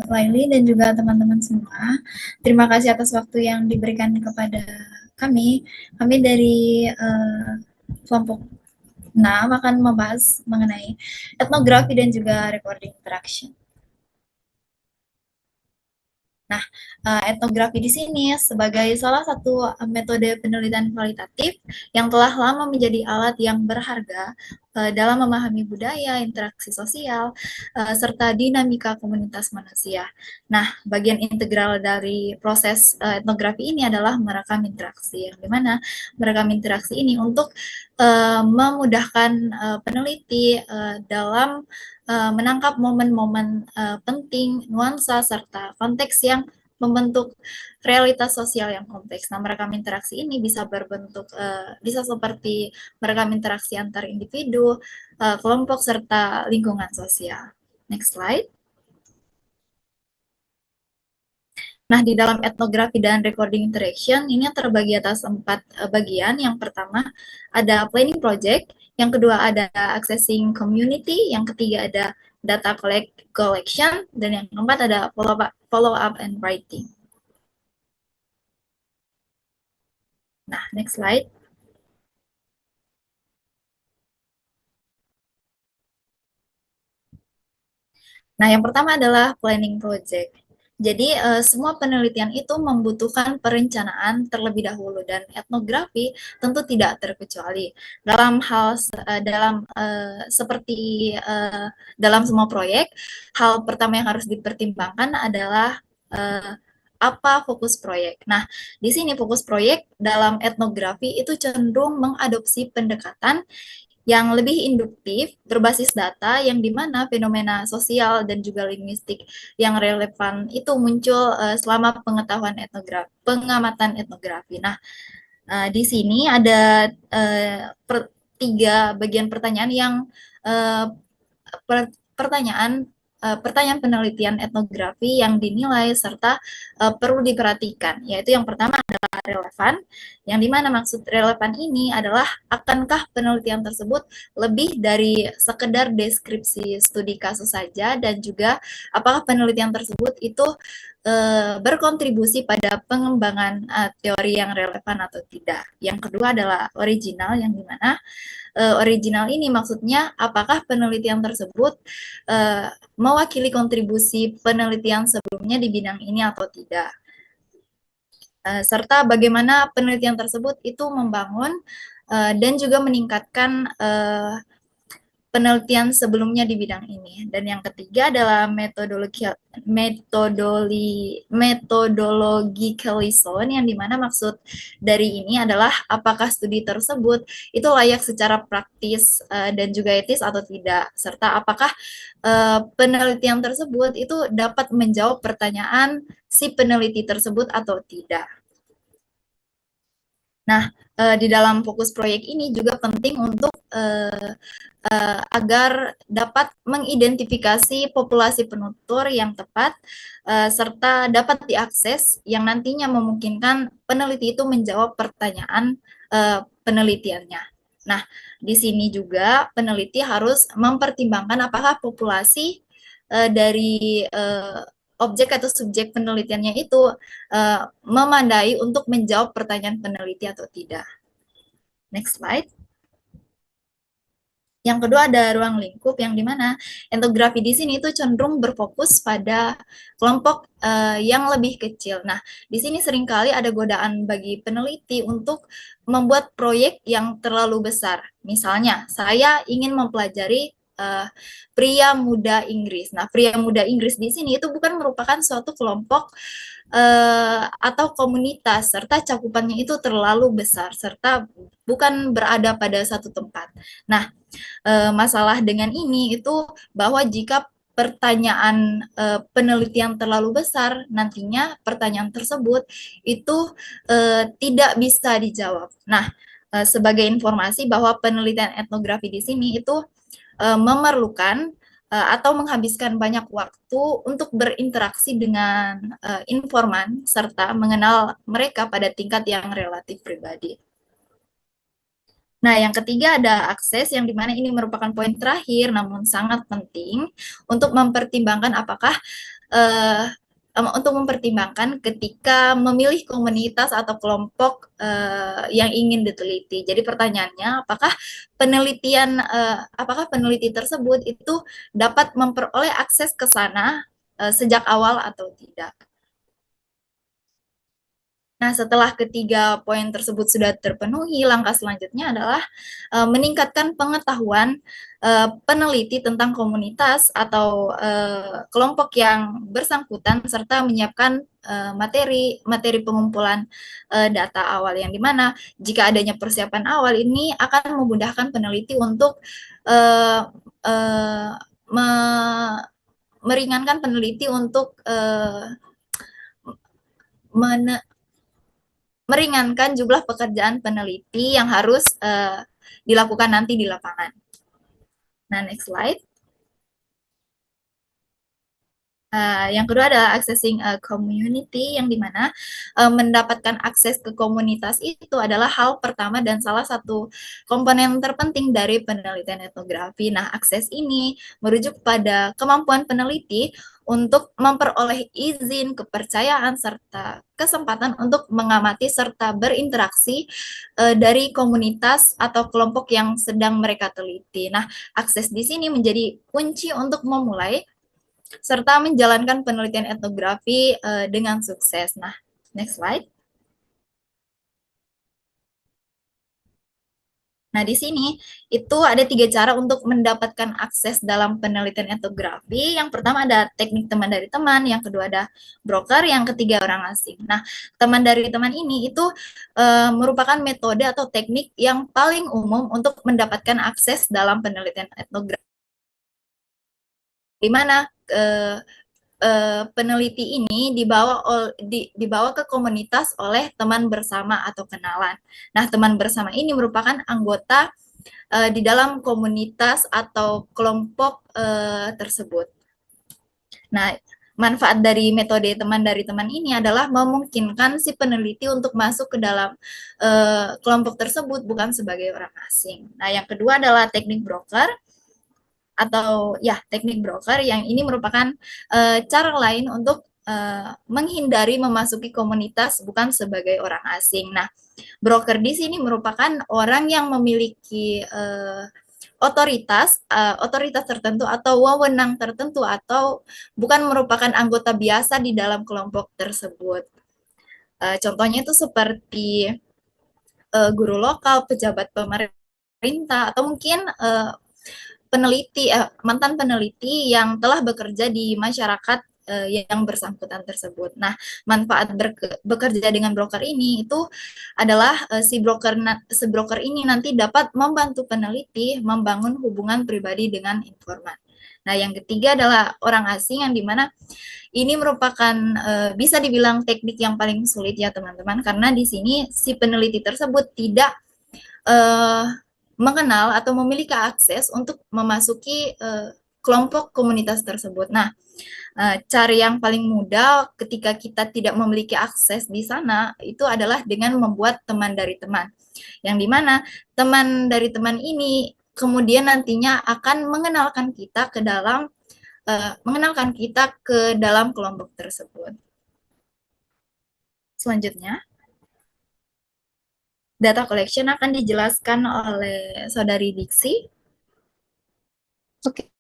Laili dan juga teman-teman semua. Terima kasih atas waktu yang diberikan kepada kami. Kami dari kelompok 6 akan membahas mengenai etnografi dan juga recording interaction. Nah, etnografi di sini sebagai salah satu metode penelitian kualitatif yang telah lama menjadi alat yang berharga dalam memahami budaya, interaksi sosial, serta dinamika komunitas manusia. Nah, bagian integral dari proses etnografi ini adalah merekam interaksi, yang dimana merekam interaksi ini untuk memudahkan peneliti dalam menangkap momen-momen penting, nuansa, serta konteks yang membentuk realitas sosial yang kompleks. Nah, merekam interaksi ini bisa berbentuk, bisa seperti merekam interaksi antar individu, kelompok, serta lingkungan sosial. Next slide. Nah, di dalam etnografi dan recording interaction, ini terbagi atas 4 bagian. Yang pertama ada planning project, yang kedua ada accessing community, yang ketiga ada data collection, dan yang keempat ada follow up and writing. Nah, next slide. Nah, yang pertama adalah planning project. Jadi, semua penelitian itu membutuhkan perencanaan terlebih dahulu dan etnografi tentu tidak terkecuali. Dalam hal seperti dalam semua proyek, hal pertama yang harus dipertimbangkan adalah apa fokus proyek. Nah, di sini fokus proyek dalam etnografi itu cenderung mengadopsi pendekatan yang lebih induktif, berbasis data, yang dimana fenomena sosial dan juga linguistik yang relevan itu muncul selama pengamatan etnografi. Nah, di sini ada tiga bagian pertanyaan yang uh, pertanyaan pertanyaan penelitian etnografi yang dinilai serta perlu diperhatikan, yaitu yang pertama adalah relevan, yang dimana maksud relevan ini adalah akankah penelitian tersebut lebih dari sekedar deskripsi studi kasus saja, dan juga apakah penelitian tersebut itu berkontribusi pada pengembangan teori yang relevan atau tidak. Yang kedua adalah original, yang dimana original ini maksudnya apakah penelitian tersebut mewakili kontribusi penelitian sebelumnya di bidang ini atau tidak. Serta bagaimana penelitian tersebut itu membangun dan juga meningkatkan penelitian sebelumnya di bidang ini. Dan yang ketiga adalah metodologi yang dimana maksud dari ini adalah apakah studi tersebut itu layak secara praktis dan juga etis atau tidak, serta apakah penelitian tersebut itu dapat menjawab pertanyaan si peneliti tersebut atau tidak. Nah, di dalam fokus proyek ini juga penting untuk agar dapat mengidentifikasi populasi penutur yang tepat serta dapat diakses yang nantinya memungkinkan peneliti itu menjawab pertanyaan penelitiannya. Nah, di sini juga peneliti harus mempertimbangkan apakah populasi dari objek atau subjek penelitiannya itu memandai untuk menjawab pertanyaan peneliti atau tidak. Next slide. Yang kedua ada ruang lingkup, yang dimana etnografi di sini itu cenderung berfokus pada kelompok yang lebih kecil. Nah, di sini seringkali ada godaan bagi peneliti untuk membuat proyek yang terlalu besar. Misalnya, saya ingin mempelajari pria muda Inggris. Nah, pria muda Inggris di sini itu bukan merupakan suatu kelompok atau komunitas, serta cakupannya itu terlalu besar, serta bukan berada pada satu tempat. Nah, masalah dengan ini itu bahwa jika pertanyaan penelitian terlalu besar, nantinya pertanyaan tersebut itu tidak bisa dijawab. Nah, sebagai informasi bahwa penelitian etnografi di sini itu memerlukan atau menghabiskan banyak waktu untuk berinteraksi dengan informan serta mengenal mereka pada tingkat yang relatif pribadi. Nah, yang ketiga ada akses, yang dimana ini merupakan poin terakhir namun sangat penting untuk mempertimbangkan apakah uh, untuk mempertimbangkan ketika memilih komunitas atau kelompok yang ingin diteliti. Jadi pertanyaannya, apakah peneliti tersebut itu dapat memperoleh akses ke sana sejak awal atau tidak? Nah, setelah ketiga poin tersebut sudah terpenuhi, langkah selanjutnya adalah meningkatkan pengetahuan peneliti tentang komunitas atau kelompok yang bersangkutan serta menyiapkan materi pengumpulan data awal yang dimana jika adanya persiapan awal ini akan memudahkan peneliti untuk uh, uh, meringankan peneliti untuk meringankan jumlah pekerjaan peneliti yang harus dilakukan nanti di lapangan. Nah, next slide. Yang kedua adalah accessing a community, yang dimana mendapatkan akses ke komunitas itu adalah hal pertama dan salah satu komponen terpenting dari penelitian etnografi. Nah, akses ini merujuk pada kemampuan peneliti untuk memperoleh izin, kepercayaan, serta kesempatan untuk mengamati serta berinteraksi dari komunitas atau kelompok yang sedang mereka teliti. Nah, akses di sini menjadi kunci untuk memulai serta menjalankan penelitian etnografi dengan sukses. Nah, next slide. Nah, di sini itu ada tiga cara untuk mendapatkan akses dalam penelitian etnografi. Yang pertama ada teknik teman dari teman, yang kedua ada broker, yang ketiga orang asing. Nah, teman dari teman ini itu merupakan metode atau teknik yang paling umum untuk mendapatkan akses dalam penelitian etnografi, di mana peneliti ini dibawa ke komunitas oleh teman bersama atau kenalan. Nah, teman bersama ini merupakan anggota di dalam komunitas atau kelompok tersebut. Nah, manfaat dari metode teman dari teman ini adalah memungkinkan si peneliti untuk masuk ke dalam kelompok tersebut bukan sebagai orang asing. Nah, yang kedua adalah teknik broker atau ya teknik broker, yang ini merupakan cara lain untuk menghindari memasuki komunitas bukan sebagai orang asing. Nah, broker di sini merupakan orang yang memiliki otoritas tertentu atau wewenang tertentu atau bukan merupakan anggota biasa di dalam kelompok tersebut. Contohnya itu seperti guru lokal, pejabat pemerintah, atau mungkin mantan peneliti yang telah bekerja di masyarakat yang bersangkutan tersebut. Nah, manfaat bekerja dengan broker ini itu adalah si broker ini nanti dapat membantu peneliti membangun hubungan pribadi dengan informan. Nah, yang ketiga adalah orang asing, yang dimana ini merupakan bisa dibilang teknik yang paling sulit ya teman-teman, karena di sini si peneliti tersebut tidak uh, mengenal atau memiliki akses untuk memasuki kelompok komunitas tersebut. Nah, cara yang paling mudah ketika kita tidak memiliki akses di sana itu adalah dengan membuat teman dari teman, yang dimana teman dari teman ini kemudian nantinya akan mengenalkan kita ke dalam kelompok tersebut. Selanjutnya, data collection akan dijelaskan oleh Saudari Diksi. Oke,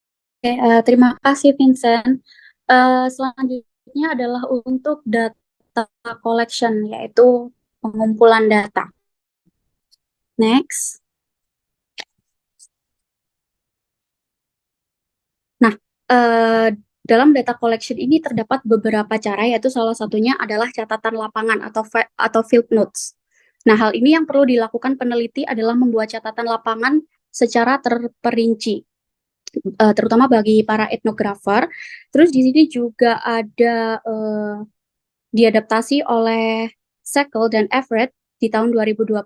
terima kasih Vincent. Selanjutnya adalah untuk data collection, yaitu pengumpulan data. Next. Nah, dalam data collection ini terdapat beberapa cara, yaitu salah satunya adalah catatan lapangan atau field notes. Nah, hal ini yang perlu dilakukan peneliti adalah membuat catatan lapangan secara terperinci, terutama bagi para etnografer. Terus di sini juga ada diadaptasi oleh Sekel dan Everett di tahun 2012,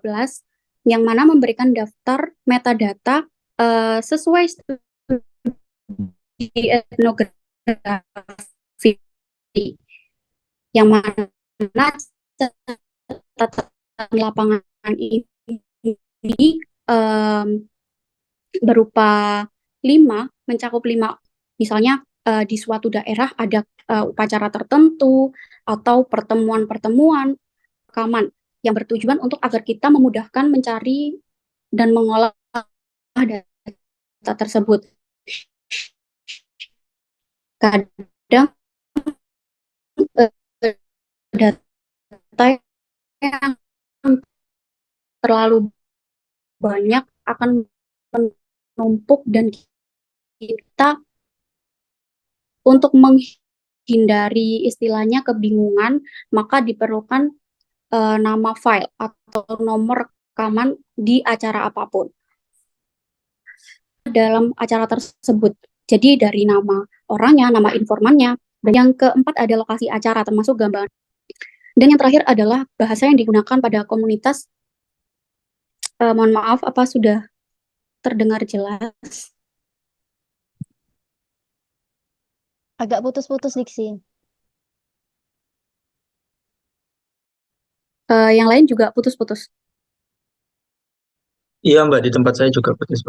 yang mana memberikan daftar metadata sesuai studi etnografi, yang mana catatan lapangan ini berupa mencakup 5, misalnya di suatu daerah ada upacara tertentu atau pertemuan-pertemuan rekaman yang bertujuan untuk agar kita memudahkan mencari dan mengolah data tersebut. Kadang data yang terlalu banyak akan menumpuk dan kita untuk menghindari istilahnya kebingungan, maka diperlukan nama file atau nomor rekaman di acara apapun dalam acara tersebut. Jadi dari nama orangnya, nama informannya. Dan yang keempat ada lokasi acara termasuk gambar. Dan yang terakhir adalah bahasa yang digunakan pada komunitas. Mohon maaf, apa sudah terdengar jelas? Agak putus-putus diksi. Yang lain juga putus-putus. Iya Mbak, di tempat saya juga putus.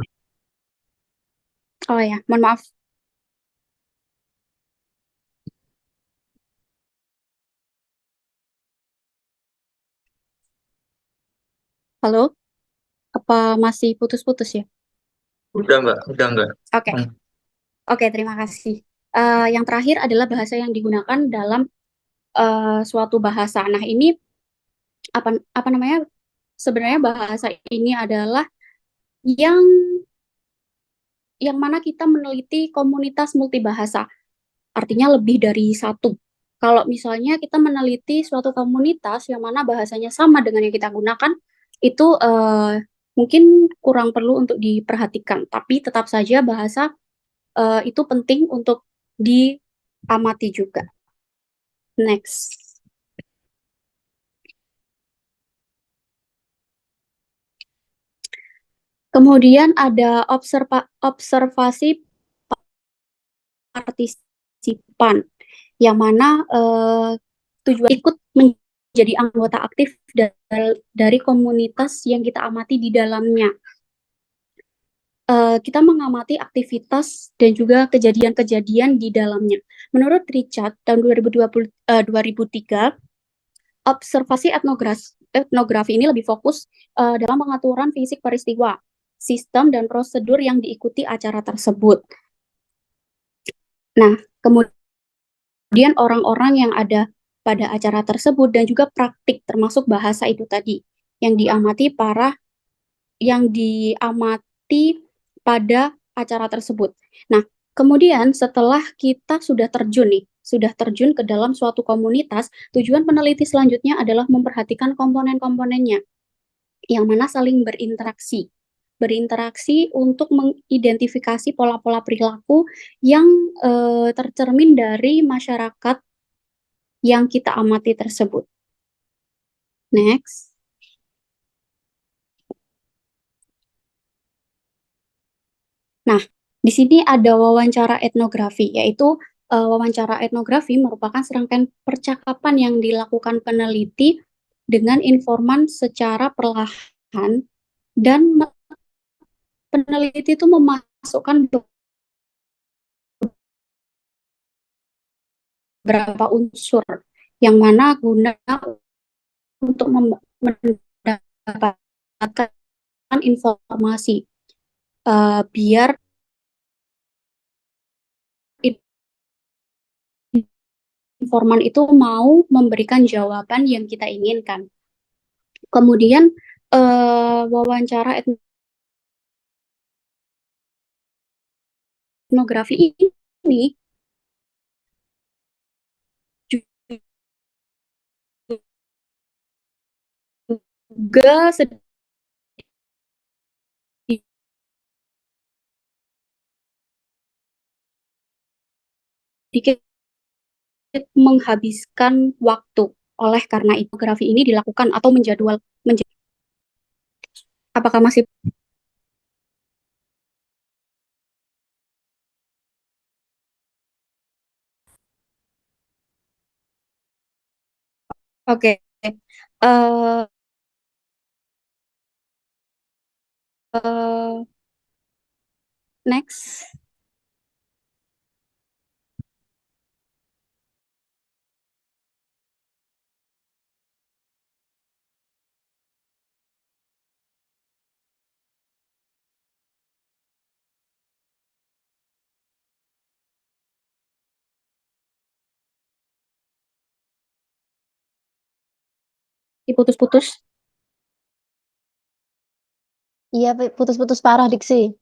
Oh ya, mohon maaf. Halo, apa masih putus-putus ya? Udah Mbak, udah enggak. Oke, Oke, terima kasih. Yang terakhir adalah bahasa yang digunakan dalam suatu bahasa. Nah, ini apa namanya? Sebenarnya bahasa ini adalah yang mana kita meneliti komunitas multibahasa. Artinya lebih dari satu. Kalau misalnya kita meneliti suatu komunitas yang mana bahasanya sama dengan yang kita gunakan, itu mungkin kurang perlu untuk diperhatikan. Tapi tetap saja bahasa itu penting untuk diamati juga. Next. Kemudian ada observasi partisipan, yang mana tujuan ikut menjadi anggota aktif dari komunitas yang kita amati di dalamnya. Kita mengamati aktivitas dan juga kejadian-kejadian di dalamnya. Menurut Richard, tahun 2003, observasi etnografi ini lebih fokus dalam pengaturan fisik peristiwa, sistem dan prosedur yang diikuti acara tersebut. Nah, kemudian orang-orang yang ada pada acara tersebut dan juga praktik termasuk bahasa itu tadi yang diamati pada acara tersebut. Nah, kemudian setelah kita sudah terjun ke dalam suatu komunitas, tujuan peneliti selanjutnya adalah memperhatikan komponen-komponennya yang mana saling berinteraksi untuk mengidentifikasi pola-pola perilaku yang tercermin dari masyarakat yang kita amati tersebut. Next. Nah, di sini ada wawancara etnografi, yaitu wawancara etnografi merupakan serangkaian percakapan yang dilakukan peneliti dengan informan secara perlahan dan peneliti itu memasukkan beberapa unsur yang mana guna untuk mendapatkan informasi biar informan itu mau memberikan jawaban yang kita inginkan. Kemudian wawancara etnografi ini juga sedikit menghabiskan waktu. Oleh karena etnografi ini dilakukan atau apakah masih oke? Uh, next. Diputus-putus. Iya, putus-putus parah Diksi.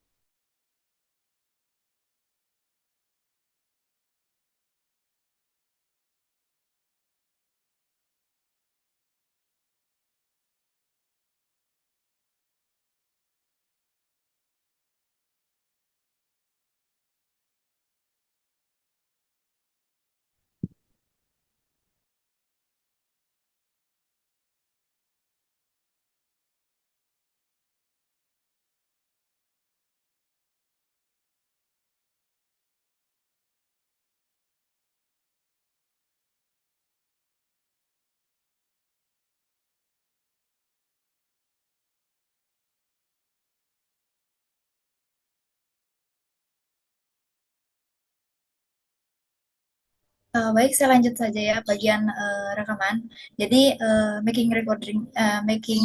Baik, saya lanjut saja ya bagian rekaman. Jadi making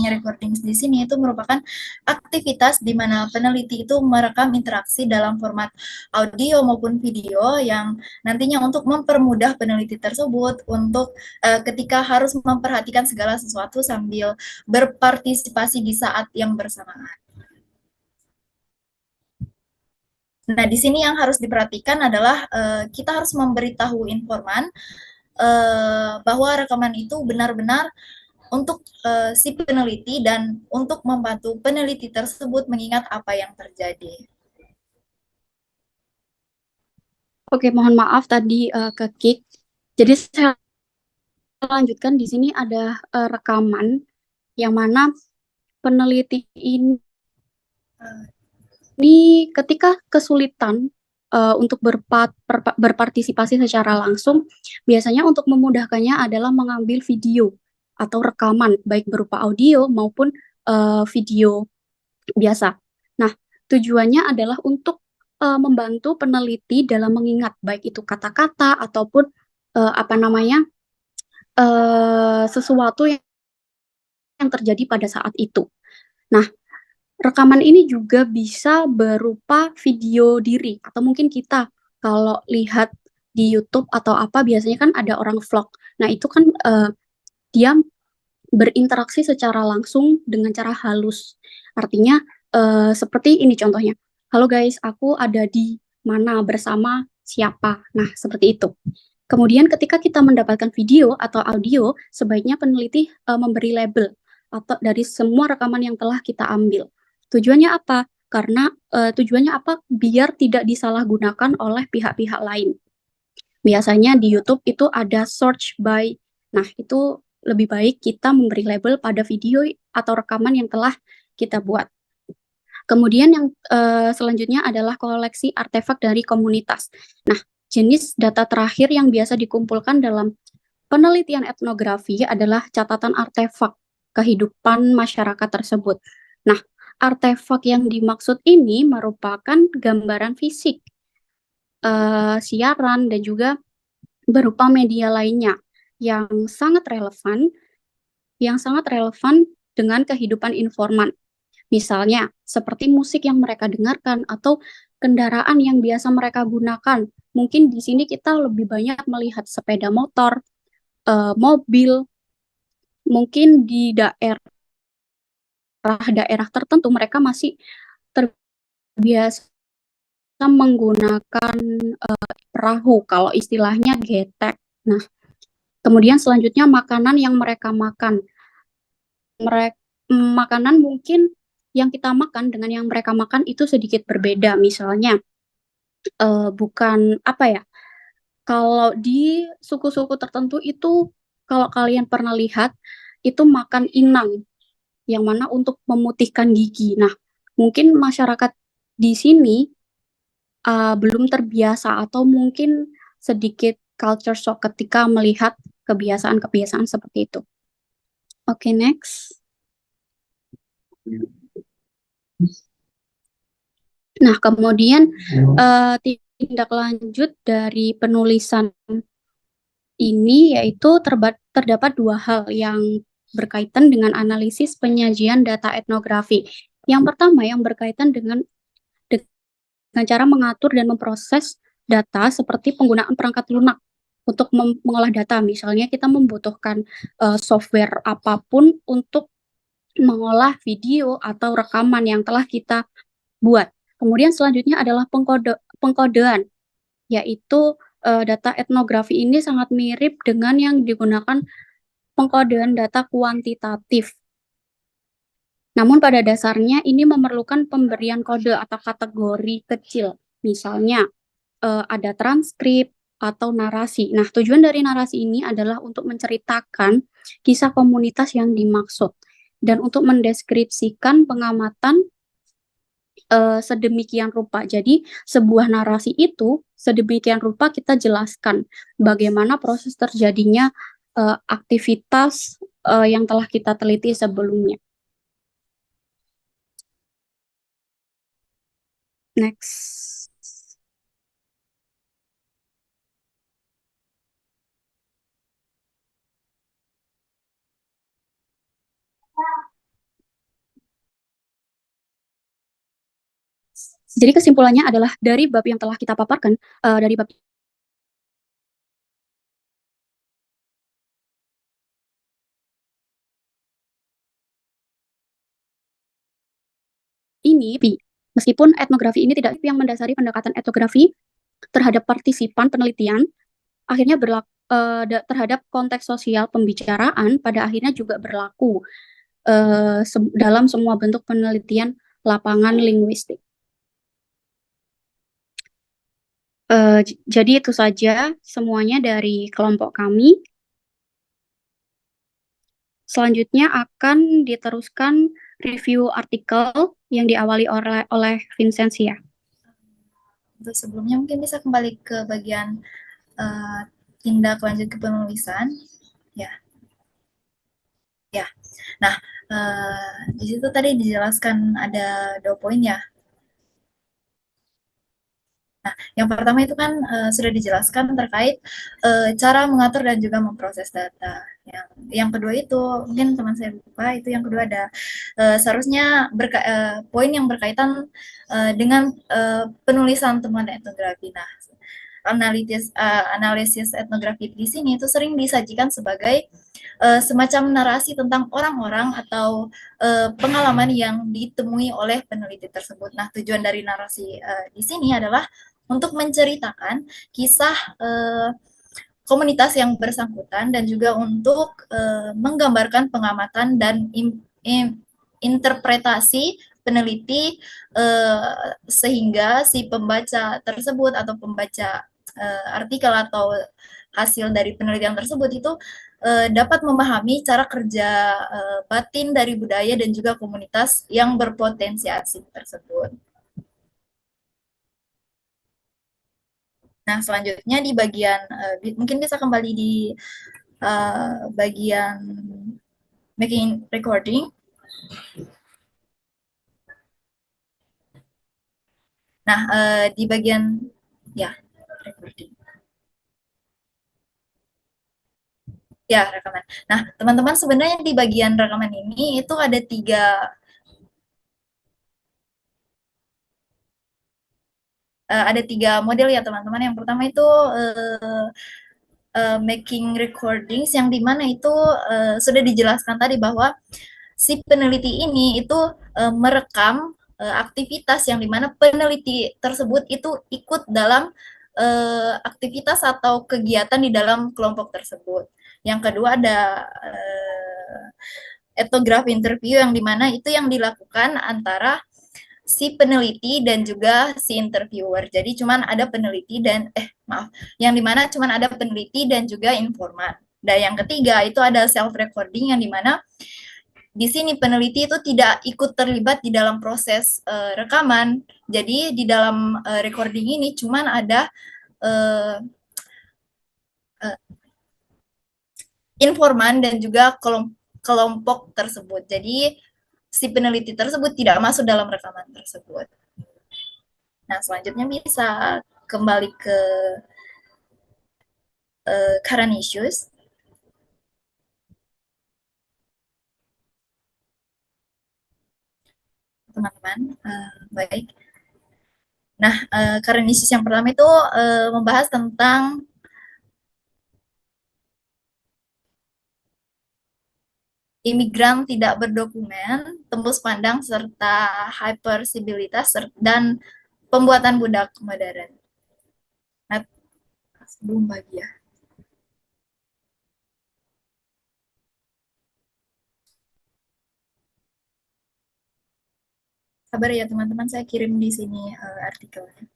recordings di sini itu merupakan aktivitas di mana peneliti itu merekam interaksi dalam format audio maupun video yang nantinya untuk mempermudah peneliti tersebut untuk ketika harus memperhatikan segala sesuatu sambil berpartisipasi di saat yang bersamaan. Nah, di sini yang harus diperhatikan adalah kita harus memberitahu informan bahwa rekaman itu benar-benar untuk si peneliti dan untuk membantu peneliti tersebut mengingat apa yang terjadi. Oke, mohon maaf tadi ke kick. Jadi saya lanjutkan di sini ada rekaman yang mana peneliti ini ketika kesulitan untuk berpartisipasi secara langsung, biasanya untuk memudahkannya adalah mengambil video atau rekaman, baik berupa audio maupun video biasa. Nah, tujuannya adalah untuk membantu peneliti dalam mengingat, baik itu kata-kata ataupun sesuatu yang terjadi pada saat itu. Nah, rekaman ini juga bisa berupa video diri atau mungkin kita kalau lihat di YouTube atau apa biasanya kan ada orang vlog. Nah, itu kan dia berinteraksi secara langsung dengan cara halus. Artinya seperti ini contohnya. Halo guys, aku ada di mana bersama siapa. Nah, seperti itu. Kemudian ketika kita mendapatkan video atau audio, sebaiknya peneliti memberi label atau dari semua rekaman yang telah kita ambil. Tujuannya apa? Karena tujuannya apa? Biar tidak disalahgunakan oleh pihak-pihak lain. Biasanya di YouTube itu ada search by. Nah, itu lebih baik kita memberi label pada video atau rekaman yang telah kita buat. Kemudian yang selanjutnya adalah koleksi artefak dari komunitas. Nah, jenis data terakhir yang biasa dikumpulkan dalam penelitian etnografi adalah catatan artefak kehidupan masyarakat tersebut. Nah, artefak yang dimaksud ini merupakan gambaran fisik, siaran, dan juga berupa media lainnya yang sangat relevan dengan kehidupan informan. Misalnya, seperti musik yang mereka dengarkan atau kendaraan yang biasa mereka gunakan. Mungkin di sini kita lebih banyak melihat sepeda motor, mobil, mungkin di daerah tertentu mereka masih terbiasa menggunakan perahu, kalau istilahnya getek. Nah, kemudian selanjutnya makanan yang mereka makan. Makanan mungkin yang kita makan dengan yang mereka makan itu sedikit berbeda. Misalnya, bukan apa ya, kalau di suku-suku tertentu itu, kalau kalian pernah lihat, itu makan inang, yang mana untuk memutihkan gigi. Nah, mungkin masyarakat di sini belum terbiasa atau mungkin sedikit culture shock ketika melihat kebiasaan-kebiasaan seperti itu. Oke, next. Nah, kemudian tindak lanjut dari penulisan ini yaitu terdapat dua hal yang berkaitan dengan analisis penyajian data etnografi. Yang pertama yang berkaitan dengan cara mengatur dan memproses data seperti penggunaan perangkat lunak. untuk mengolah data. Misalnya kita membutuhkan software apapun untuk mengolah video atau rekaman yang telah kita buat. Kemudian selanjutnya adalah pengkodean, yaitu data etnografi ini sangat mirip dengan yang digunakan pengkodean data kuantitatif. Namun pada dasarnya ini memerlukan pemberian kode atau kategori kecil. Misalnya ada transkrip atau narasi. Nah, tujuan dari narasi ini adalah untuk menceritakan kisah komunitas yang dimaksud dan untuk mendeskripsikan pengamatan sedemikian rupa. Jadi, sebuah narasi itu sedemikian rupa kita jelaskan bagaimana proses terjadinya aktivitas yang telah kita teliti sebelumnya. Next. Jadi kesimpulannya adalah dari bab yang telah kita paparkan, dari bab ini, meskipun etnografi ini tidak yang mendasari pendekatan etnografi terhadap partisipan penelitian, akhirnya terhadap konteks sosial pembicaraan pada akhirnya juga berlaku dalam semua bentuk penelitian lapangan linguistik. Jadi itu saja semuanya dari kelompok kami. Selanjutnya akan diteruskan review artikel yang diawali oleh Vincentia. Untuk sebelumnya mungkin bisa kembali ke bagian tindak lanjut kepenulisan. Ya. Nah, di situ tadi dijelaskan ada 2 poin ya. Nah, yang pertama itu kan sudah dijelaskan terkait cara mengatur dan juga memproses data. Yang kedua itu mungkin teman saya lupa, itu yang kedua ada seharusnya poin yang berkaitan dengan penulisan temuan etnografi. Nah, analisis etnografi di sini itu sering disajikan sebagai semacam narasi tentang orang-orang atau pengalaman yang ditemui oleh peneliti tersebut. Nah, tujuan dari narasi di sini adalah untuk menceritakan kisah komunitas yang bersangkutan dan juga untuk menggambarkan pengamatan dan interpretasi peneliti sehingga si pembaca tersebut atau pembaca artikel atau hasil dari penelitian tersebut itu dapat memahami cara kerja batin dari budaya dan juga komunitas yang berpotensi asing tersebut. Nah, selanjutnya di bagian, mungkin bisa kembali di bagian making recording. Nah, di bagian, ya, recording. Ya, rekaman. Nah, teman-teman sebenarnya di bagian rekaman ini itu ada 3 model ya teman-teman. Yang pertama itu making recordings yang dimana itu sudah dijelaskan tadi bahwa si peneliti ini itu merekam aktivitas yang dimana peneliti tersebut itu ikut dalam aktivitas atau kegiatan di dalam kelompok tersebut. Yang kedua ada etnografi interview yang dimana itu yang dilakukan antara si peneliti dan juga si interviewer. Jadi cuman ada peneliti dan yang dimana cuman ada peneliti dan juga informan. Dan yang ketiga itu ada self recording yang dimana di sini peneliti itu tidak ikut terlibat di dalam proses rekaman. Jadi di dalam recording ini cuman ada informan dan juga kelompok tersebut. Jadi si peneliti tersebut tidak masuk dalam rekaman tersebut. Nah, selanjutnya bisa kembali ke current issues. Teman-teman, baik. Nah, current issues yang pertama itu membahas tentang imigran tidak berdokumen, tembus pandang, serta hypersabilitas, dan pembuatan budak modern. Nah, belum bagi ya. Sabar ya teman-teman, saya kirim di sini artikelnya.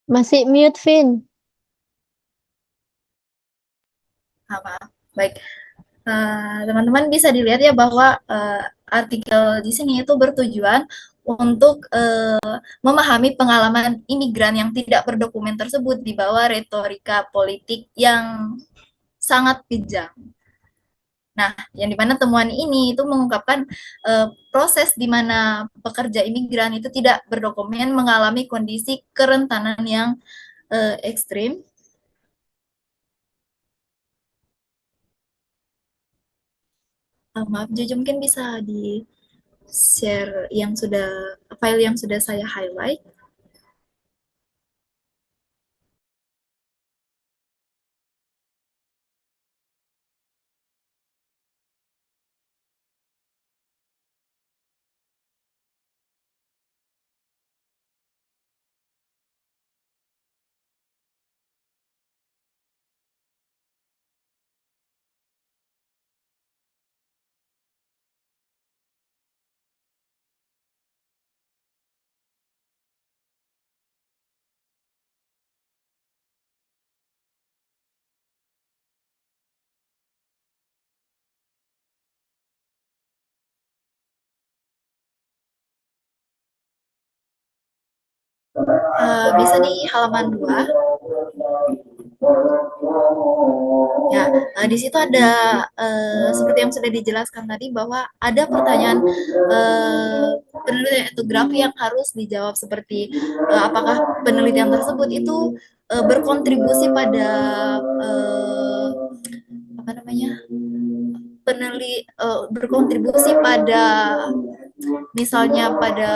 Masih mute, Vin. Maaf. Baik, teman-teman bisa dilihat ya bahwa artikel di sini itu bertujuan untuk memahami pengalaman imigran yang tidak berdokumen tersebut di bawah retorika politik yang sangat kejam. Nah, yang dimana temuan ini itu mengungkapkan proses di mana pekerja imigran itu tidak berdokumen mengalami kondisi kerentanan yang ekstrim. Maaf, Jojo mungkin bisa di share yang sudah file yang sudah saya highlight. Bisa di halaman 2. Ya, di situ ada seperti yang sudah dijelaskan tadi bahwa ada pertanyaan penelitian etnografi yang harus dijawab seperti apakah penelitian tersebut itu berkontribusi pada apa namanya berkontribusi pada misalnya pada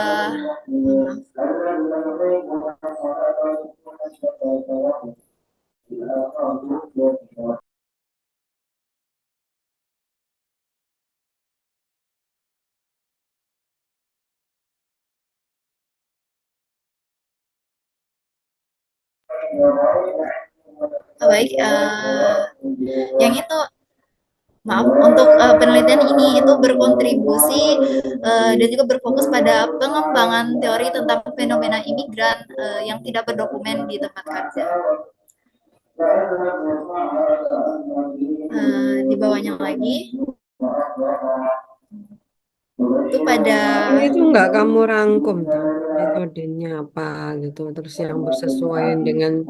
baik yang itu maaf untuk penelitian ini itu berkontribusi dan juga berfokus pada pengembangan teori tentang fenomena imigran yang tidak berdokumen di tempat kerja. Di bawahnya lagi itu pada itu nggak kamu rangkum tuh metodenya apa gitu, terus yang bersesuaian dengan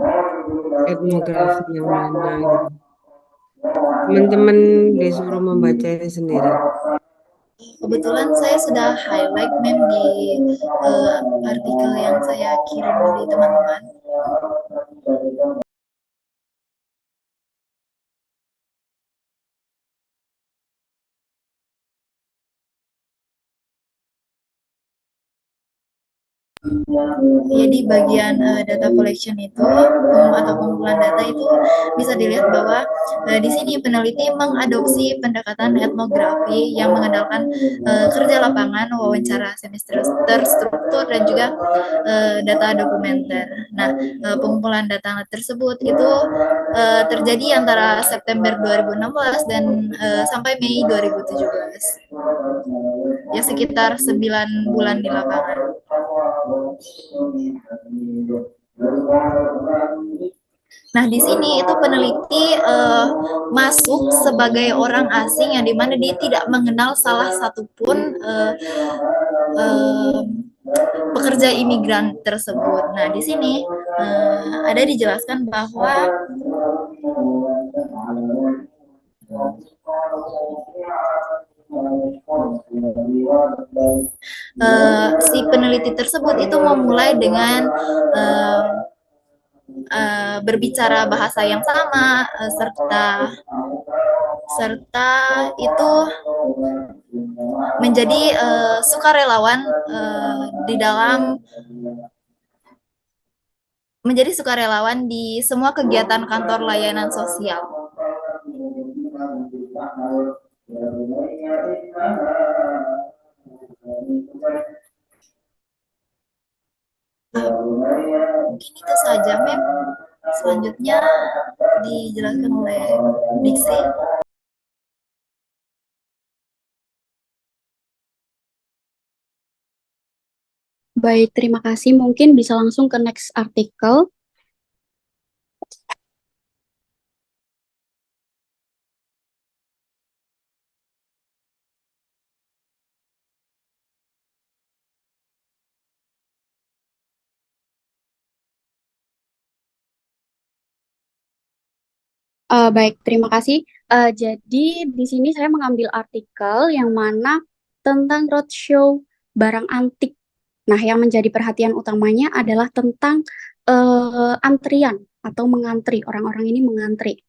etnografi yang mana gitu. Teman-teman disuruh membaca sendiri. Kebetulan saya sudah highlight mem di artikel yang saya kirim di teman-teman. Jadi bagian data collection itu atau pengumpulan data itu bisa dilihat bahwa di sini peneliti mengadopsi pendekatan etnografi yang mengandalkan kerja lapangan, wawancara semester terstruktur dan juga data dokumenter. Nah, pengumpulan data tersebut itu terjadi antara September 2016 dan sampai Mei 2017. Ya sekitar 9 bulan di lapangan. Nah, di sini itu peneliti masuk sebagai orang asing yang dimana dia tidak mengenal salah satupun pekerja imigran tersebut. Nah, di sini ada dijelaskan bahwa si peneliti tersebut itu memulai dengan berbicara bahasa yang sama, serta itu menjadi sukarelawan di dalam menjadi sukarelawan di semua kegiatan kantor layanan sosial. Mungkin itu saja, Mem. Selanjutnya dijelaskan oleh Diksi. Baik, terima kasih. Mungkin bisa langsung ke next artikel. Baik, terima kasih. Jadi di sini saya mengambil artikel yang mana tentang roadshow barang antik. Nah, yang menjadi perhatian utamanya adalah tentang antrian atau mengantri. Orang-orang ini mengantri.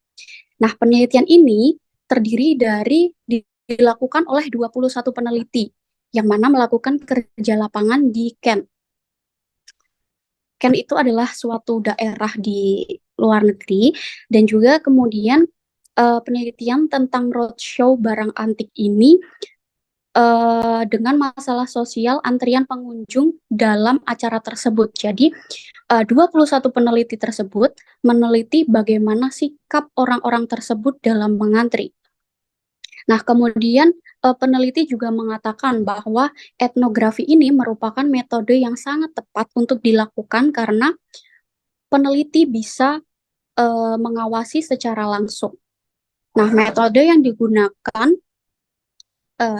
Nah, penelitian ini terdiri dari dilakukan oleh 21 peneliti yang mana melakukan kerja lapangan di Kent. Kent itu adalah suatu daerah di luar negeri dan juga kemudian penelitian tentang roadshow barang antik ini dengan masalah sosial antrian pengunjung dalam acara tersebut. Jadi 21 peneliti tersebut meneliti bagaimana sikap orang-orang tersebut dalam mengantri. Nah, kemudian peneliti juga mengatakan bahwa etnografi ini merupakan metode yang sangat tepat untuk dilakukan karena peneliti bisa mengawasi secara langsung. Nah, metode yang digunakan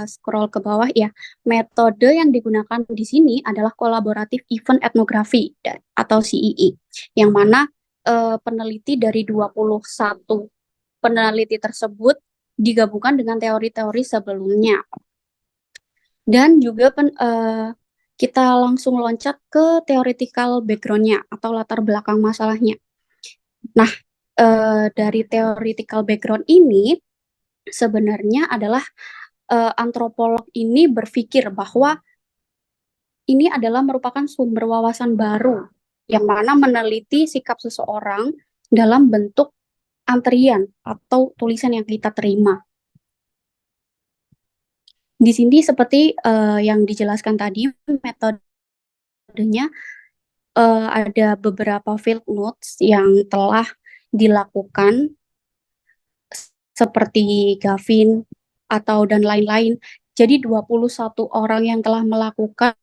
scroll ke bawah ya. Metode yang digunakan di sini adalah kolaboratif event etnografi atau CEE, yang mana peneliti dari 21 peneliti tersebut digabungkan dengan teori-teori sebelumnya. Dan juga kita langsung loncat ke theoretical background-nya atau latar belakang masalahnya. Nah, dari theoretical background ini sebenarnya adalah antropolog ini berpikir bahwa ini adalah merupakan sumber wawasan baru yang mana meneliti sikap seseorang dalam bentuk antrian atau tulisan yang kita terima. Di sini seperti yang dijelaskan tadi, metodenya ada beberapa field notes yang telah dilakukan seperti Gavin atau dan lain-lain. Jadi 21 orang yang telah melakukan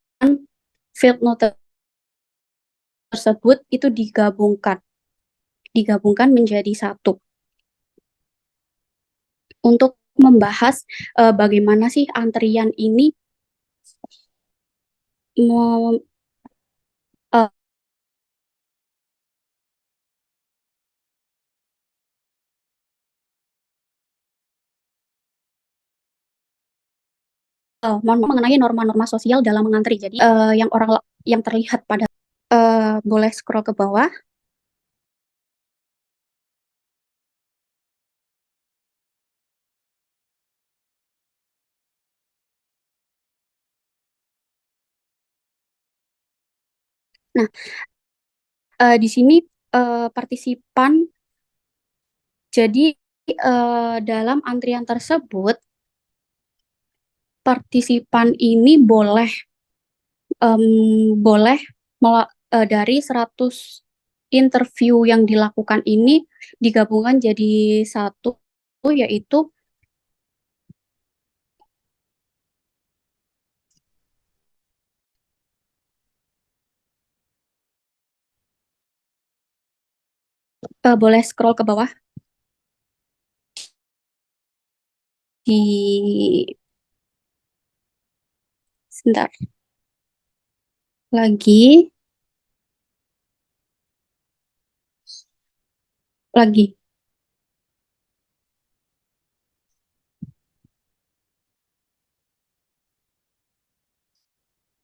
field note tersebut itu digabungkan menjadi satu untuk membahas bagaimana sih antrian ini mengenai norma-norma sosial dalam mengantri. Jadi yang yang terlihat pada boleh scroll ke bawah. Nah, di sini partisipan jadi dalam antrian tersebut partisipan ini boleh dari 100 interview yang dilakukan ini digabungkan jadi satu, yaitu Boleh scroll ke bawah di sebentar lagi lagi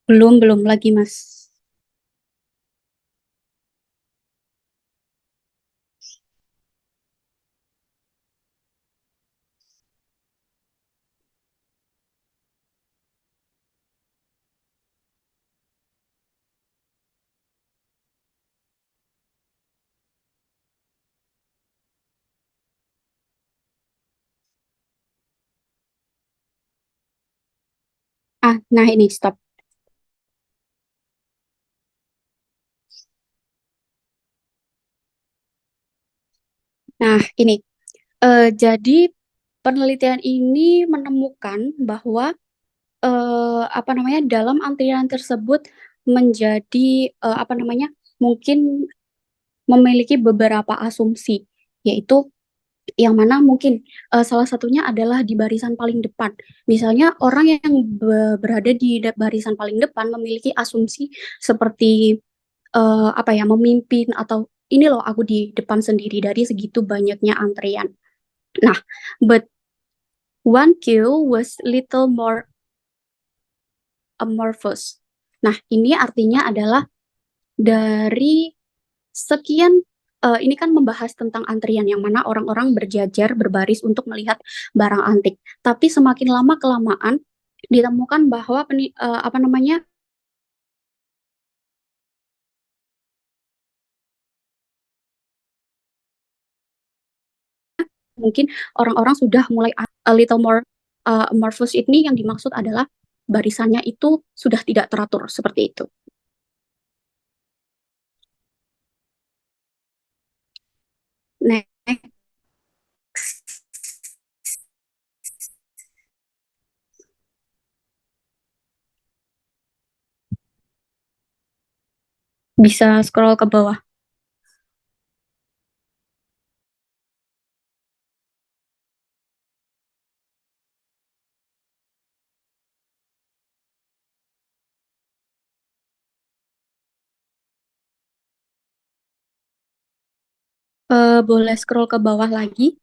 belum lagi Mas. Nah ini stop. Nah ini jadi penelitian ini menemukan bahwa apa namanya dalam antrian tersebut menjadi apa namanya mungkin memiliki beberapa asumsi, yaitu yang mana mungkin salah satunya adalah di barisan paling depan. Misalnya orang yang berada di barisan paling depan memiliki asumsi seperti apa ya memimpin atau ini loh aku di depan sendiri dari segitu banyaknya antrian. Nah, but one queue was little more amorphous. Nah, ini artinya adalah dari sekian ini kan membahas tentang antrian yang mana orang-orang berjajar berbaris untuk melihat barang antik. Tapi semakin lama kelamaan ditemukan bahwa apa namanya mungkin orang-orang sudah mulai a little more amorphous ini yang dimaksud adalah barisannya itu sudah tidak teratur seperti itu. Next, bisa scroll ke bawah. Boleh scroll ke bawah lagi.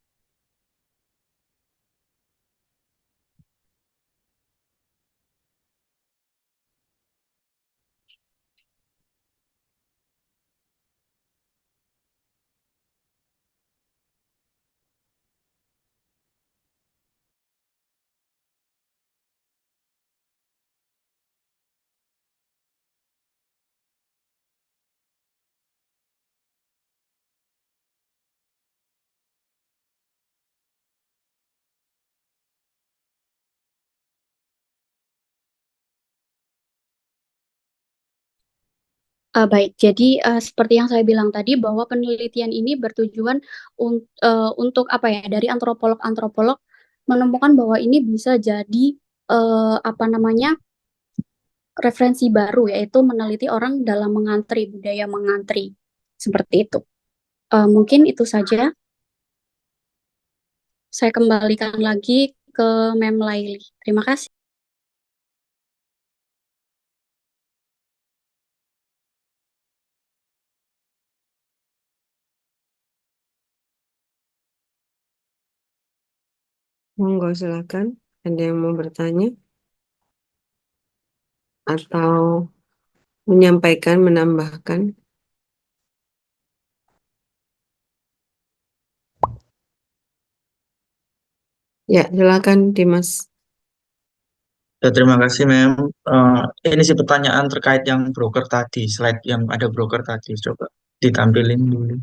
Baik, jadi seperti yang saya bilang tadi bahwa penelitian ini bertujuan untuk apa ya dari antropolog-antropolog menemukan bahwa ini bisa jadi apa namanya referensi baru yaitu meneliti orang dalam mengantri budaya mengantri seperti itu. Mungkin itu saja. Saya kembalikan lagi ke Mem Laili. Terima kasih. Monggo silakan. Ada yang mau bertanya atau menyampaikan, menambahkan? Ya, silakan Dimas. Ya, terima kasih, Mem. Ini sih pertanyaan terkait yang broker tadi, slide yang ada broker tadi. Coba ditampilin dulu.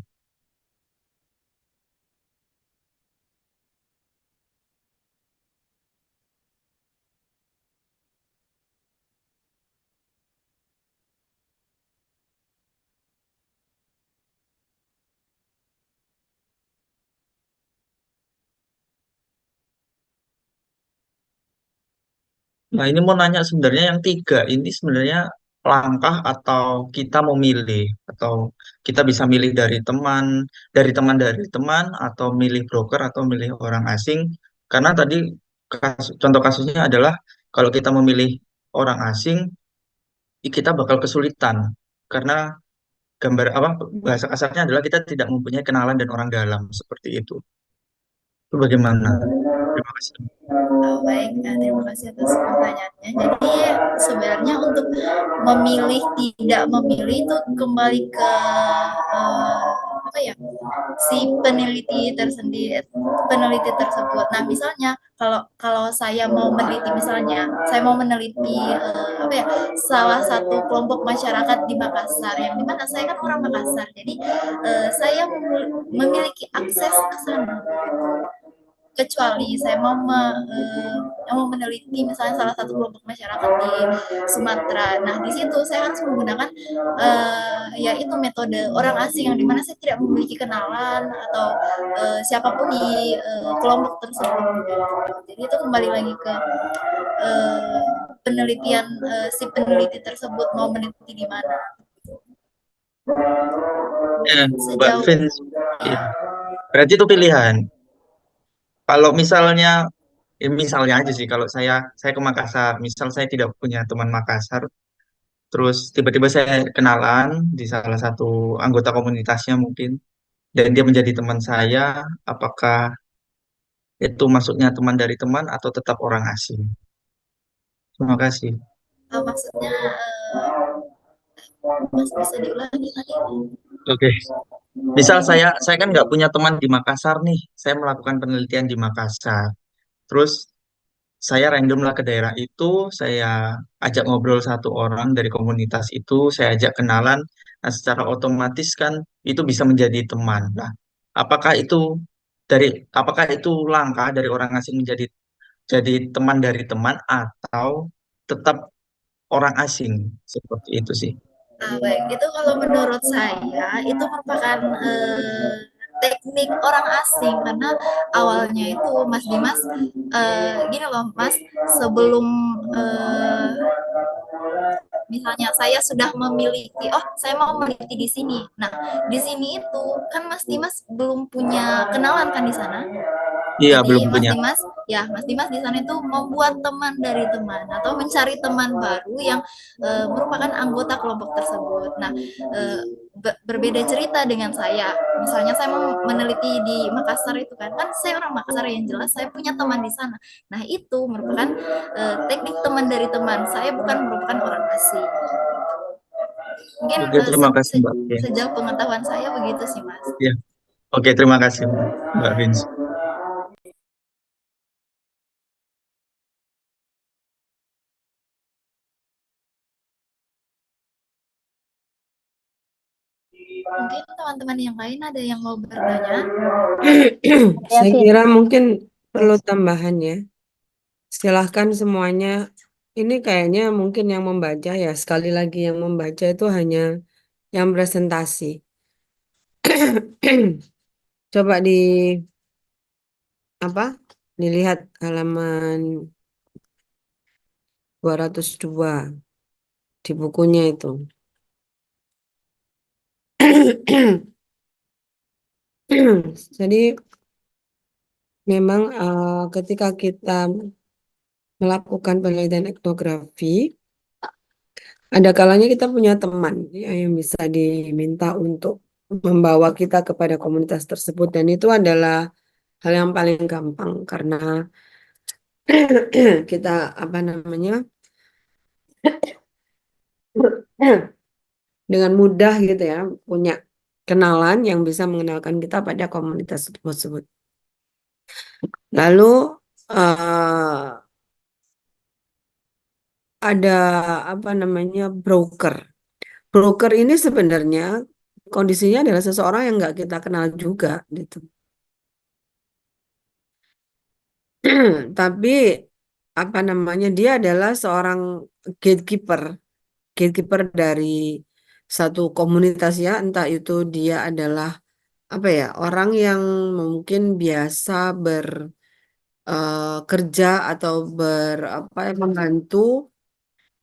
Nah, ini mau nanya sebenarnya yang tiga ini sebenarnya langkah atau kita memilih atau kita bisa milih dari teman atau milih broker atau milih orang asing karena tadi contoh kasusnya adalah kalau kita memilih orang asing kita bakal kesulitan karena gambar apa bahasa kasarnya adalah kita tidak mempunyai kenalan dan orang dalam seperti itu. Itu bagaimana? Terima kasih. Baik, terima kasih atas pertanyaannya. Jadi sebenarnya untuk memilih tidak memilih itu kembali ke apa ya si peneliti tersebut. Nah misalnya kalau kalau saya mau meneliti misalnya saya mau meneliti apa ya salah satu kelompok masyarakat di Makassar yang dimana saya kan orang Makassar jadi saya memiliki akses ke sana kecuali saya mau meneliti misalnya salah satu kelompok masyarakat di Sumatera. Nah, di situ saya harus menggunakan yaitu metode orang asing yang dimana saya tidak memiliki kenalan atau siapapun di kelompok tersebut. Jadi itu kembali lagi ke penelitian si peneliti tersebut mau meneliti di mana. Mbak Sejauh Vince, ya. Berarti itu pilihan. Kalau misalnya aja sih, kalau saya ke Makassar, misal saya tidak punya teman Makassar, terus tiba-tiba saya kenalan di salah satu anggota komunitasnya mungkin, dan dia menjadi teman saya, apakah itu maksudnya teman dari teman atau tetap orang asing? Terima kasih. maksudnya Mas bisa diulangi tadi. Oke. Misal saya kan nggak punya teman di Makassar nih, saya melakukan penelitian di Makassar. Terus saya random lah ke daerah itu, saya ajak ngobrol satu orang dari komunitas itu, saya ajak kenalan, nah secara otomatis kan itu bisa menjadi teman. Nah, apakah itu apakah itu langkah dari orang asing jadi teman dari teman atau tetap orang asing seperti itu sih? Baik, itu kalau menurut saya itu merupakan teknik orang asing karena awalnya itu Mas Dimas gini loh Mas sebelum misalnya saya sudah memiliki saya mau meneliti di sini. Nah, di sini itu kan Mas Dimas belum punya kenalan kan di sana. Iya, belum Jadi punya. Mas Dimas di sana itu membuat teman dari teman atau mencari teman baru yang merupakan anggota kelompok tersebut. Nah, berbeda cerita dengan saya. Misalnya saya mau meneliti di Makassar itu kan saya orang Makassar yang jelas saya punya teman di sana. Nah, itu merupakan teknik teman dari teman. Saya bukan merupakan orang asing. Mungkin Oke, terima kasih Mbak Vince. sejauh pengetahuan saya begitu sih, Mas. Ya, oke, terima kasih Mbak Vince. Mungkin teman-teman yang lain ada yang mau bertanya. Saya Vin. kira mungkin perlu tambahan ya. Silahkan semuanya. Ini kayaknya mungkin yang membaca ya. Sekali lagi yang membaca itu hanya yang presentasi. Coba dilihat halaman 202 di bukunya itu. Jadi memang ketika kita melakukan penelitian etnografi, ada kalanya kita punya teman ya, yang bisa diminta untuk membawa kita kepada komunitas tersebut dan itu adalah hal yang paling gampang karena kita dengan mudah gitu ya punya kenalan yang bisa mengenalkan kita pada komunitas tersebut. Lalu ada broker. Broker ini sebenarnya kondisinya adalah seseorang yang nggak kita kenal juga gitu. Tapi dia adalah seorang gatekeeper, gatekeeper dari satu komunitas ya, entah itu dia adalah orang yang mungkin biasa bekerja atau membantu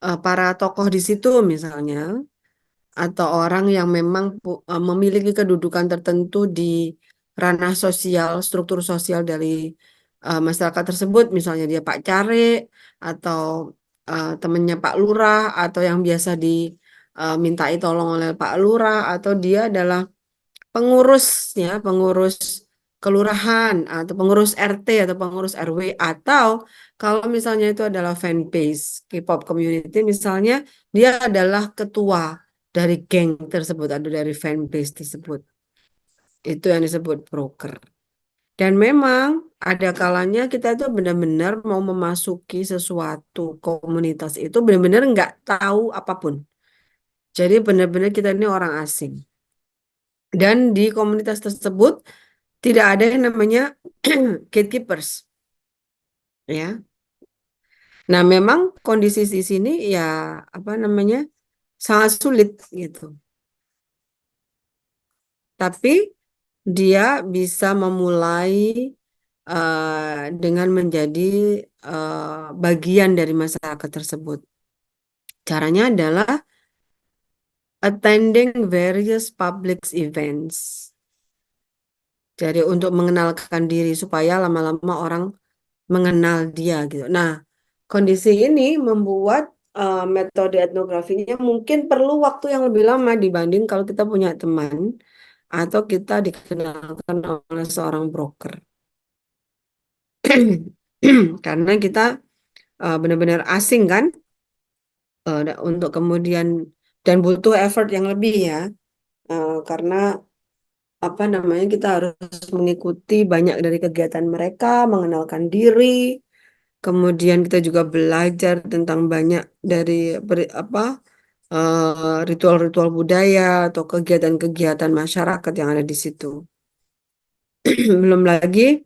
para tokoh di situ misalnya, atau orang yang memang memiliki kedudukan tertentu di ranah sosial, struktur sosial dari masyarakat tersebut, misalnya dia Pak Carik atau temannya Pak Lurah atau yang biasa dimintai tolong oleh Pak Lurah atau dia adalah pengurus ya, pengurus kelurahan atau pengurus RT atau pengurus RW atau kalau misalnya itu adalah fanbase K-pop community misalnya dia adalah ketua dari geng tersebut atau dari fanbase tersebut. Itu yang disebut broker. Dan memang ada kalanya kita itu benar-benar mau memasuki sesuatu komunitas itu benar-benar nggak tahu apapun. Jadi benar-benar kita ini orang asing. Dan di komunitas tersebut tidak ada yang namanya gatekeepers, ya. Nah, memang kondisi di sini ya apa namanya sangat sulit gitu. Tapi dia bisa memulai dengan menjadi bagian dari masyarakat tersebut. Caranya adalah attending various public events. Jadi untuk mengenalkan diri supaya lama-lama orang mengenal dia gitu. Nah, kondisi ini membuat metode etnografinya mungkin perlu waktu yang lebih lama dibanding kalau kita punya teman atau kita dikenalkan oleh seorang broker. Karena kita benar-benar asing kan untuk kemudian dan butuh effort yang lebih ya karena apa namanya kita harus mengikuti banyak dari kegiatan mereka, mengenalkan diri, kemudian kita juga belajar tentang banyak dari ritual-ritual budaya atau kegiatan-kegiatan masyarakat yang ada di situ. Belum lagi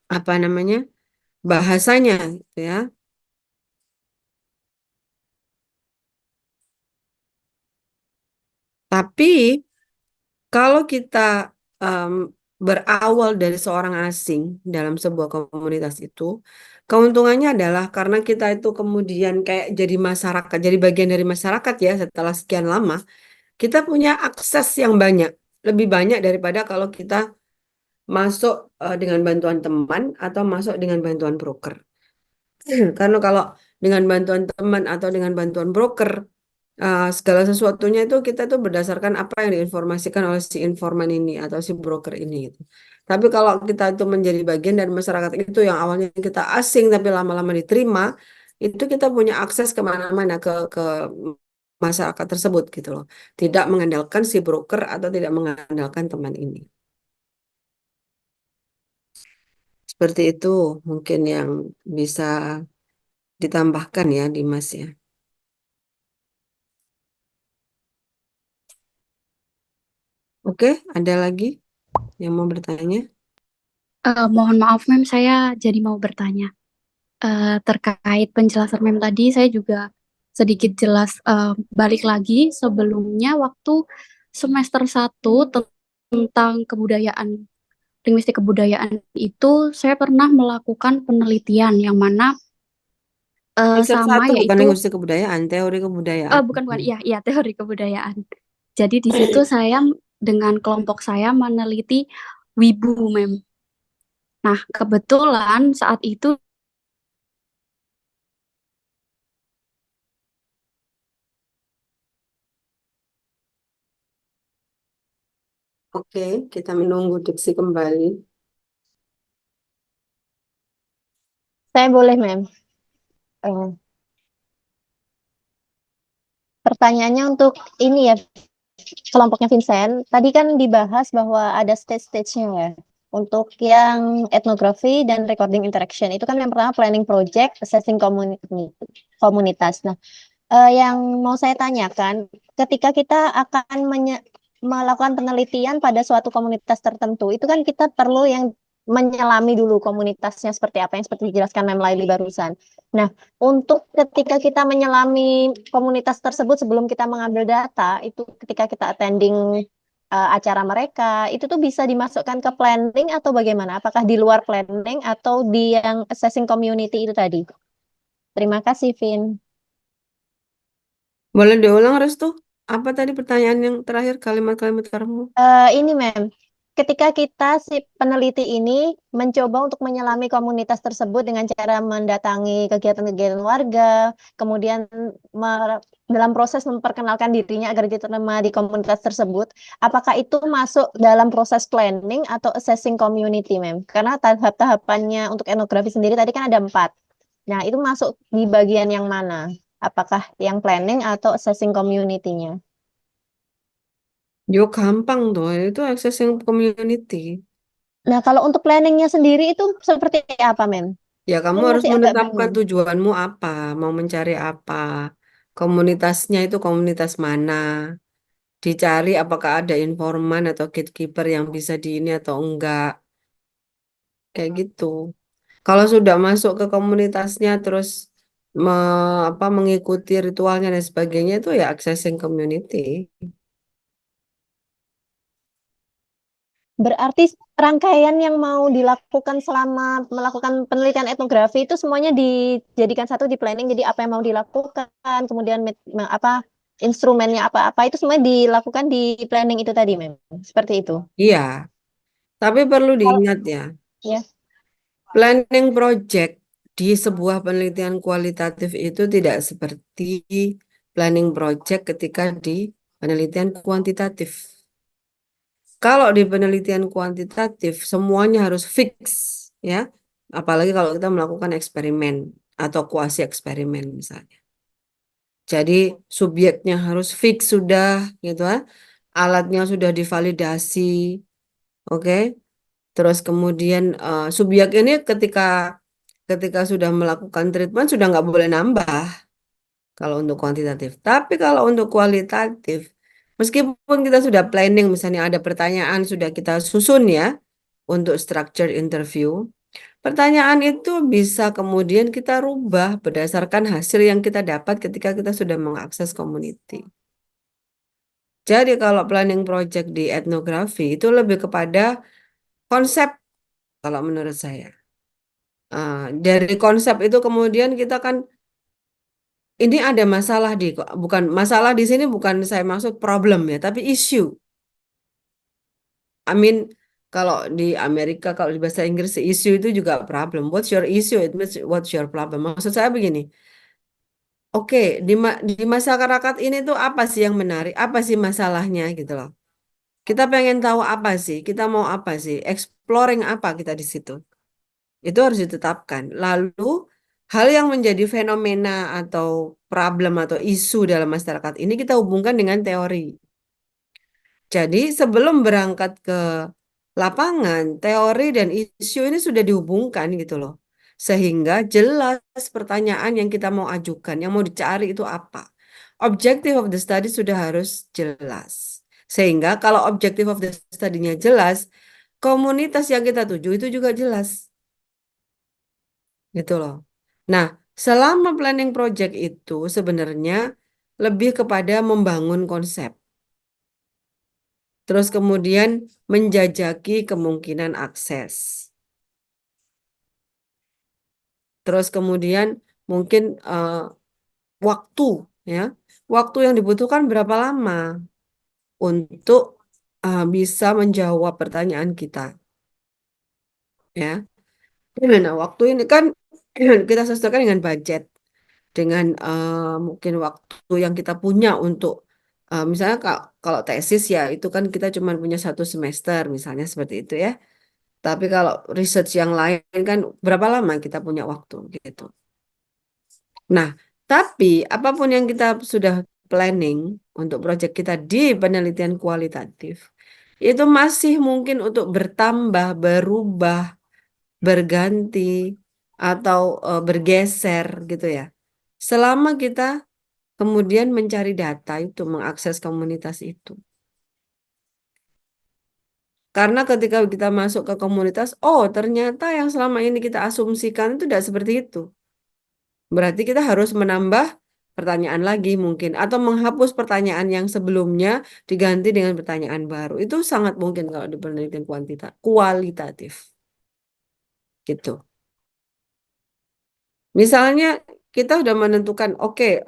apa namanya bahasanya, gitu ya. Tapi kalau kita em, berawal dari seorang asing dalam sebuah komunitas itu, keuntungannya adalah karena kita itu kemudian kayak jadi masyarakat, jadi bagian dari masyarakat ya setelah sekian lama, kita punya akses yang banyak, lebih banyak daripada kalau kita masuk dengan bantuan teman atau masuk dengan bantuan broker. Karena kalau dengan bantuan teman atau dengan bantuan broker, segala sesuatunya itu kita tuh berdasarkan apa yang diinformasikan oleh si informan ini atau si broker ini gitu. Tapi kalau kita itu menjadi bagian dari masyarakat itu yang awalnya kita asing tapi lama-lama diterima, itu kita punya akses kemana-mana ke masyarakat tersebut gitu loh. Tidak mengandalkan si broker atau tidak mengandalkan teman ini. Seperti itu mungkin yang bisa ditambahkan ya Dimas ya. Oke, ada lagi yang mau bertanya? Mohon maaf, Mem, saya jadi mau bertanya. Terkait penjelasan Mem tadi, saya juga sedikit jelas balik lagi sebelumnya waktu semester 1 tentang kebudayaan, linguistik kebudayaan itu, saya pernah melakukan penelitian yang mana Semester sama satu bukan yaitu, linguistik kebudayaan, teori kebudayaan. bukan, iya, iya, teori kebudayaan. Jadi di situ saya dengan kelompok saya meneliti Wibu, Mem. Nah, kebetulan saat itu Oke, kita menunggu diksi kembali. Saya boleh, Mem. Eh, Pertanyaannya untuk ini ya, kelompoknya Vincent. Tadi kan dibahas bahwa ada stage-stage-nya ya. Untuk yang etnografi dan recording interaction, itu kan yang pertama planning project, assessing komunitas. Nah, yang mau saya tanyakan, ketika kita akan melakukan penelitian pada suatu komunitas tertentu, itu kan kita perlu yang menyelami dulu komunitasnya seperti apa yang seperti dijelaskan Mem Laili barusan. Nah, untuk ketika kita menyelami komunitas tersebut sebelum kita mengambil data, itu ketika kita attending acara mereka, itu tuh bisa dimasukkan ke planning atau bagaimana? Apakah di luar planning atau di yang assessing community itu tadi? Terima kasih, Vin. Boleh diulang, Restu? Apa tadi pertanyaan yang terakhir, kalimat-kalimat kamu? Ini, Mem. Ketika kita si peneliti ini mencoba untuk menyelami komunitas tersebut dengan cara mendatangi kegiatan-kegiatan warga, kemudian dalam proses memperkenalkan dirinya agar diterima di komunitas tersebut, apakah itu masuk dalam proses planning atau assessing community, Mem? Karena tahap-tahapannya untuk etnografi sendiri tadi kan ada 4. Nah, itu masuk di bagian yang mana? Apakah yang planning atau assessing community-nya? Yo gampang tuh, itu accessing community. Nah, kalau untuk planningnya sendiri itu seperti apa, Mem? Ya, kamu Saya harus masih agak menetapkan bingung. tujuanmu apa, mau mencari apa, komunitasnya itu komunitas mana, dicari apakah ada informan atau gatekeeper yang bisa di ini atau enggak, kayak gitu. Kalau sudah masuk ke komunitasnya terus mengikuti ritualnya dan sebagainya itu ya accessing community. Berarti rangkaian yang mau dilakukan selama melakukan penelitian etnografi itu semuanya dijadikan satu di planning. Jadi apa yang mau dilakukan, kemudian apa instrumennya apa-apa itu semuanya dilakukan di planning itu tadi, Mem. Seperti itu. Iya, tapi perlu Kalau diingat ya, ya, planning project di sebuah penelitian kualitatif itu tidak seperti planning project ketika di penelitian kuantitatif. Kalau di penelitian kuantitatif, semuanya harus fix, ya. Apalagi kalau kita melakukan eksperimen atau kuasi eksperimen misalnya. Jadi subjeknya harus fix sudah, gitu ya. Alatnya sudah divalidasi, oke. Terus kemudian subjek ini ketika ketika sudah melakukan treatment sudah nggak boleh nambah kalau untuk kuantitatif. Tapi kalau untuk kualitatif, meskipun kita sudah planning, misalnya ada pertanyaan sudah kita susun ya untuk structure interview, pertanyaan itu bisa kemudian kita rubah berdasarkan hasil yang kita dapat ketika kita sudah mengakses community. Jadi kalau planning project di etnografi itu lebih kepada konsep kalau menurut saya. Dari konsep itu kemudian kita kan ini ada masalah bukan masalah di sini bukan saya maksud problem ya, tapi issue. I mean kalau di Amerika kalau di bahasa Inggris issue itu juga problem. What's your issue? It means what's your problem. Maksud saya begini. Oke, di masyarakat ini tuh apa sih yang menarik? Apa sih masalahnya gitu loh. Kita pengen tahu apa sih? Kita mau apa sih? Exploring apa kita di situ? Itu harus ditetapkan. Lalu hal yang menjadi fenomena atau problem atau isu dalam masyarakat ini kita hubungkan dengan teori. Jadi sebelum berangkat ke lapangan, teori dan isu ini sudah dihubungkan gitu loh. Sehingga jelas pertanyaan yang kita mau ajukan, yang mau dicari itu apa. Objective of the study sudah harus jelas. Sehingga kalau objective of the study-nya jelas, komunitas yang kita tuju itu juga jelas. Gitu loh. Nah, selama planning project itu sebenarnya lebih kepada membangun konsep. Terus kemudian menjajaki kemungkinan akses. Terus kemudian mungkin waktu, ya. Waktu yang dibutuhkan berapa lama untuk bisa menjawab pertanyaan kita, ya. Nah, waktu ini kan kita sesuaikan dengan budget. Dengan mungkin waktu yang kita punya untuk misalnya kalau tesis ya itu kan kita cuma punya 1 semester misalnya seperti itu ya. Tapi kalau research yang lain kan berapa lama kita punya waktu gitu. Nah, tapi apapun yang kita sudah planning untuk proyek kita di penelitian kualitatif itu masih mungkin untuk bertambah, berubah, berganti atau bergeser gitu ya. Selama kita kemudian mencari data itu, mengakses komunitas itu. Karena ketika kita masuk ke komunitas, oh ternyata yang selama ini kita asumsikan itu tidak seperti itu. Berarti kita harus menambah pertanyaan lagi mungkin, atau menghapus pertanyaan yang sebelumnya diganti dengan pertanyaan baru. Itu sangat mungkin kalau di penelitian kualitatif. Gitu. Misalnya kita sudah menentukan, oke,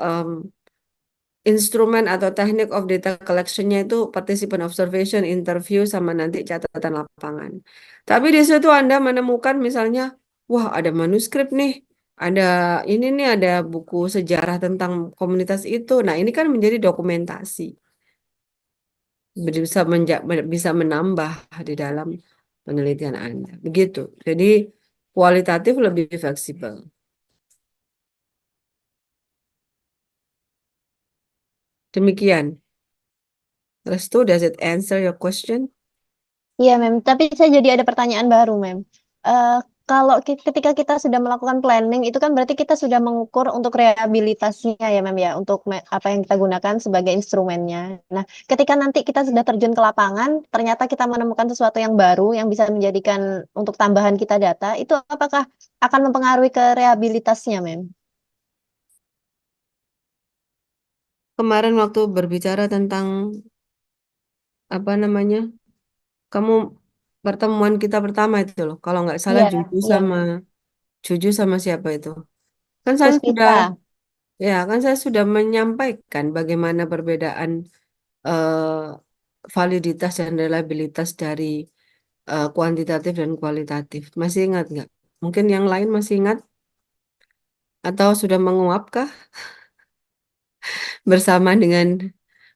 instrumen atau teknik of data collection-nya itu participant observation, interview, sama nanti catatan lapangan. Tapi di situ Anda menemukan misalnya, wah ada manuskrip nih, ada ini nih, ada buku sejarah tentang komunitas itu. Nah ini kan menjadi dokumentasi, bisa menambah di dalam penelitian Anda. Begitu. Jadi kualitatif lebih fleksibel. Demikian. Restu, does it answer your question? Iya, Mem. Tapi saya jadi ada pertanyaan baru, Mem. Eh, kalau ketika kita sudah melakukan planning, itu kan berarti kita sudah mengukur untuk rehabilitasinya ya, Mem ya, untuk apa yang kita gunakan sebagai instrumennya. Nah, ketika nanti kita sudah terjun ke lapangan, ternyata kita menemukan sesuatu yang baru yang bisa menjadikan untuk tambahan kita data, itu apakah akan mempengaruhi ke rehabilitasnya, Mem? Kemarin waktu berbicara tentang apa namanya, kamu pertemuan kita pertama itu loh, kalau nggak salah Iya, iya, sama Mem. Juju sama siapa itu? Kan saya sudah, Puspita. ya kan saya sudah menyampaikan bagaimana perbedaan eh, validitas dan reliabilitas dari kuantitatif dan kualitatif. Masih ingat nggak? Mungkin yang lain masih ingat atau sudah menguapkah bersama dengan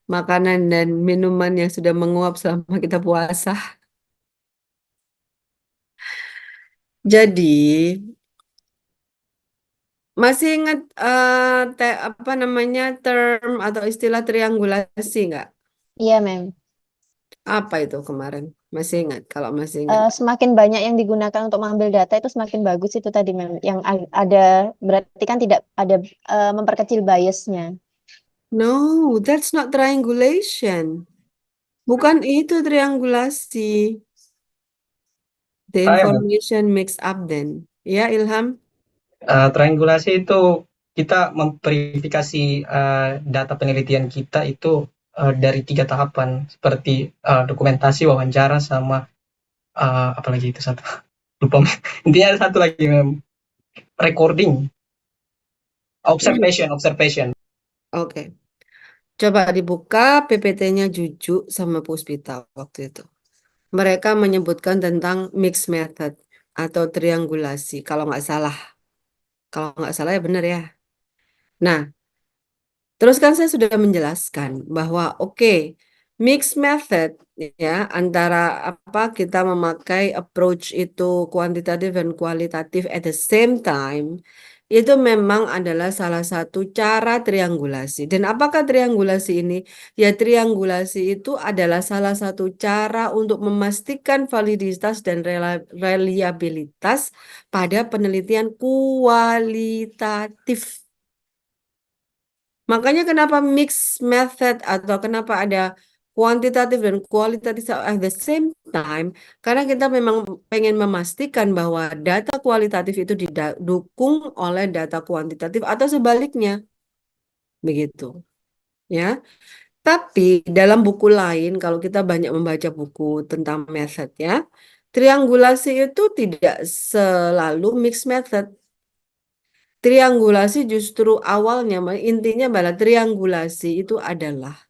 makanan dan minuman yang sudah menguap selama kita puasa. Jadi, masih ingat apa namanya term atau istilah triangulasi nggak? Iya, Mem. Apa itu kemarin? Masih ingat? Kalau masih ingat. Semakin banyak yang digunakan untuk mengambil data itu semakin bagus itu tadi, Mem. Yang ada berarti kan tidak ada memperkecil biasnya. No, that's not triangulation. Bukan itu triangulasi. The Saya, information mix up then. Ya, Ilham? triangulasi itu kita memverifikasi data penelitian kita itu dari 3 tahapan seperti dokumentasi, wawancara, sama apalagi itu satu lupa. Intinya ada satu lagi, recording, observation. Oke. Coba dibuka PPT-nya Juju sama Puspita waktu itu. Mereka menyebutkan tentang mixed method atau triangulasi, kalau nggak salah. Kalau nggak salah ya benar ya. Nah, terus kan saya sudah menjelaskan bahwa oke, mixed method ya antara apa kita memakai approach itu kuantitatif dan kualitatif at the same time itu memang adalah salah satu cara triangulasi. Dan apakah triangulasi ini? Ya triangulasi itu adalah salah satu cara untuk memastikan validitas dan reliabilitas pada penelitian kualitatif. Makanya kenapa mix method atau kenapa ada kuantitatif dan kualitatif at the same time, karena kita memang pengen memastikan bahwa data kualitatif itu didukung oleh data kuantitatif atau sebaliknya, begitu. Ya, tapi dalam buku lain, kalau kita banyak membaca buku tentang method ya, triangulasi itu tidak selalu mix method. Triangulasi justru awalnya, intinya adalah triangulasi itu adalah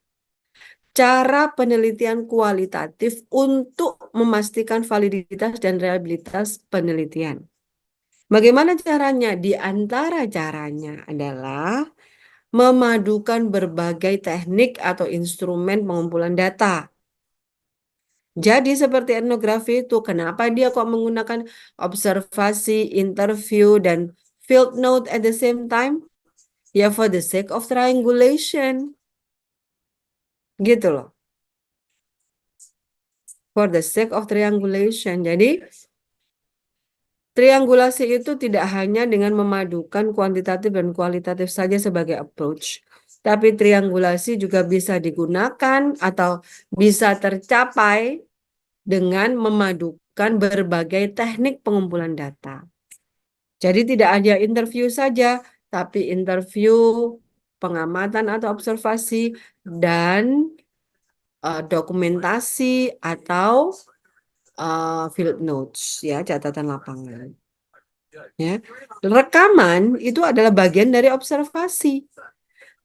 cara penelitian kualitatif untuk memastikan validitas dan reliabilitas penelitian. Bagaimana caranya? Di antara caranya adalah memadukan berbagai teknik atau instrumen pengumpulan data. Jadi seperti etnografi itu, kenapa dia kok menggunakan observasi, interview, dan field note at the same time? Ya for the sake of triangulation. Gitu loh. For the sake of triangulation. Jadi triangulasi itu tidak hanya dengan memadukan kuantitatif dan kualitatif saja sebagai approach. Tapi triangulasi juga bisa digunakan atau bisa tercapai dengan memadukan berbagai teknik pengumpulan data. Jadi tidak hanya interview saja, tapi interview, pengamatan atau observasi, dan dokumentasi atau field notes, ya catatan lapangan. Ya, rekaman itu adalah bagian dari observasi.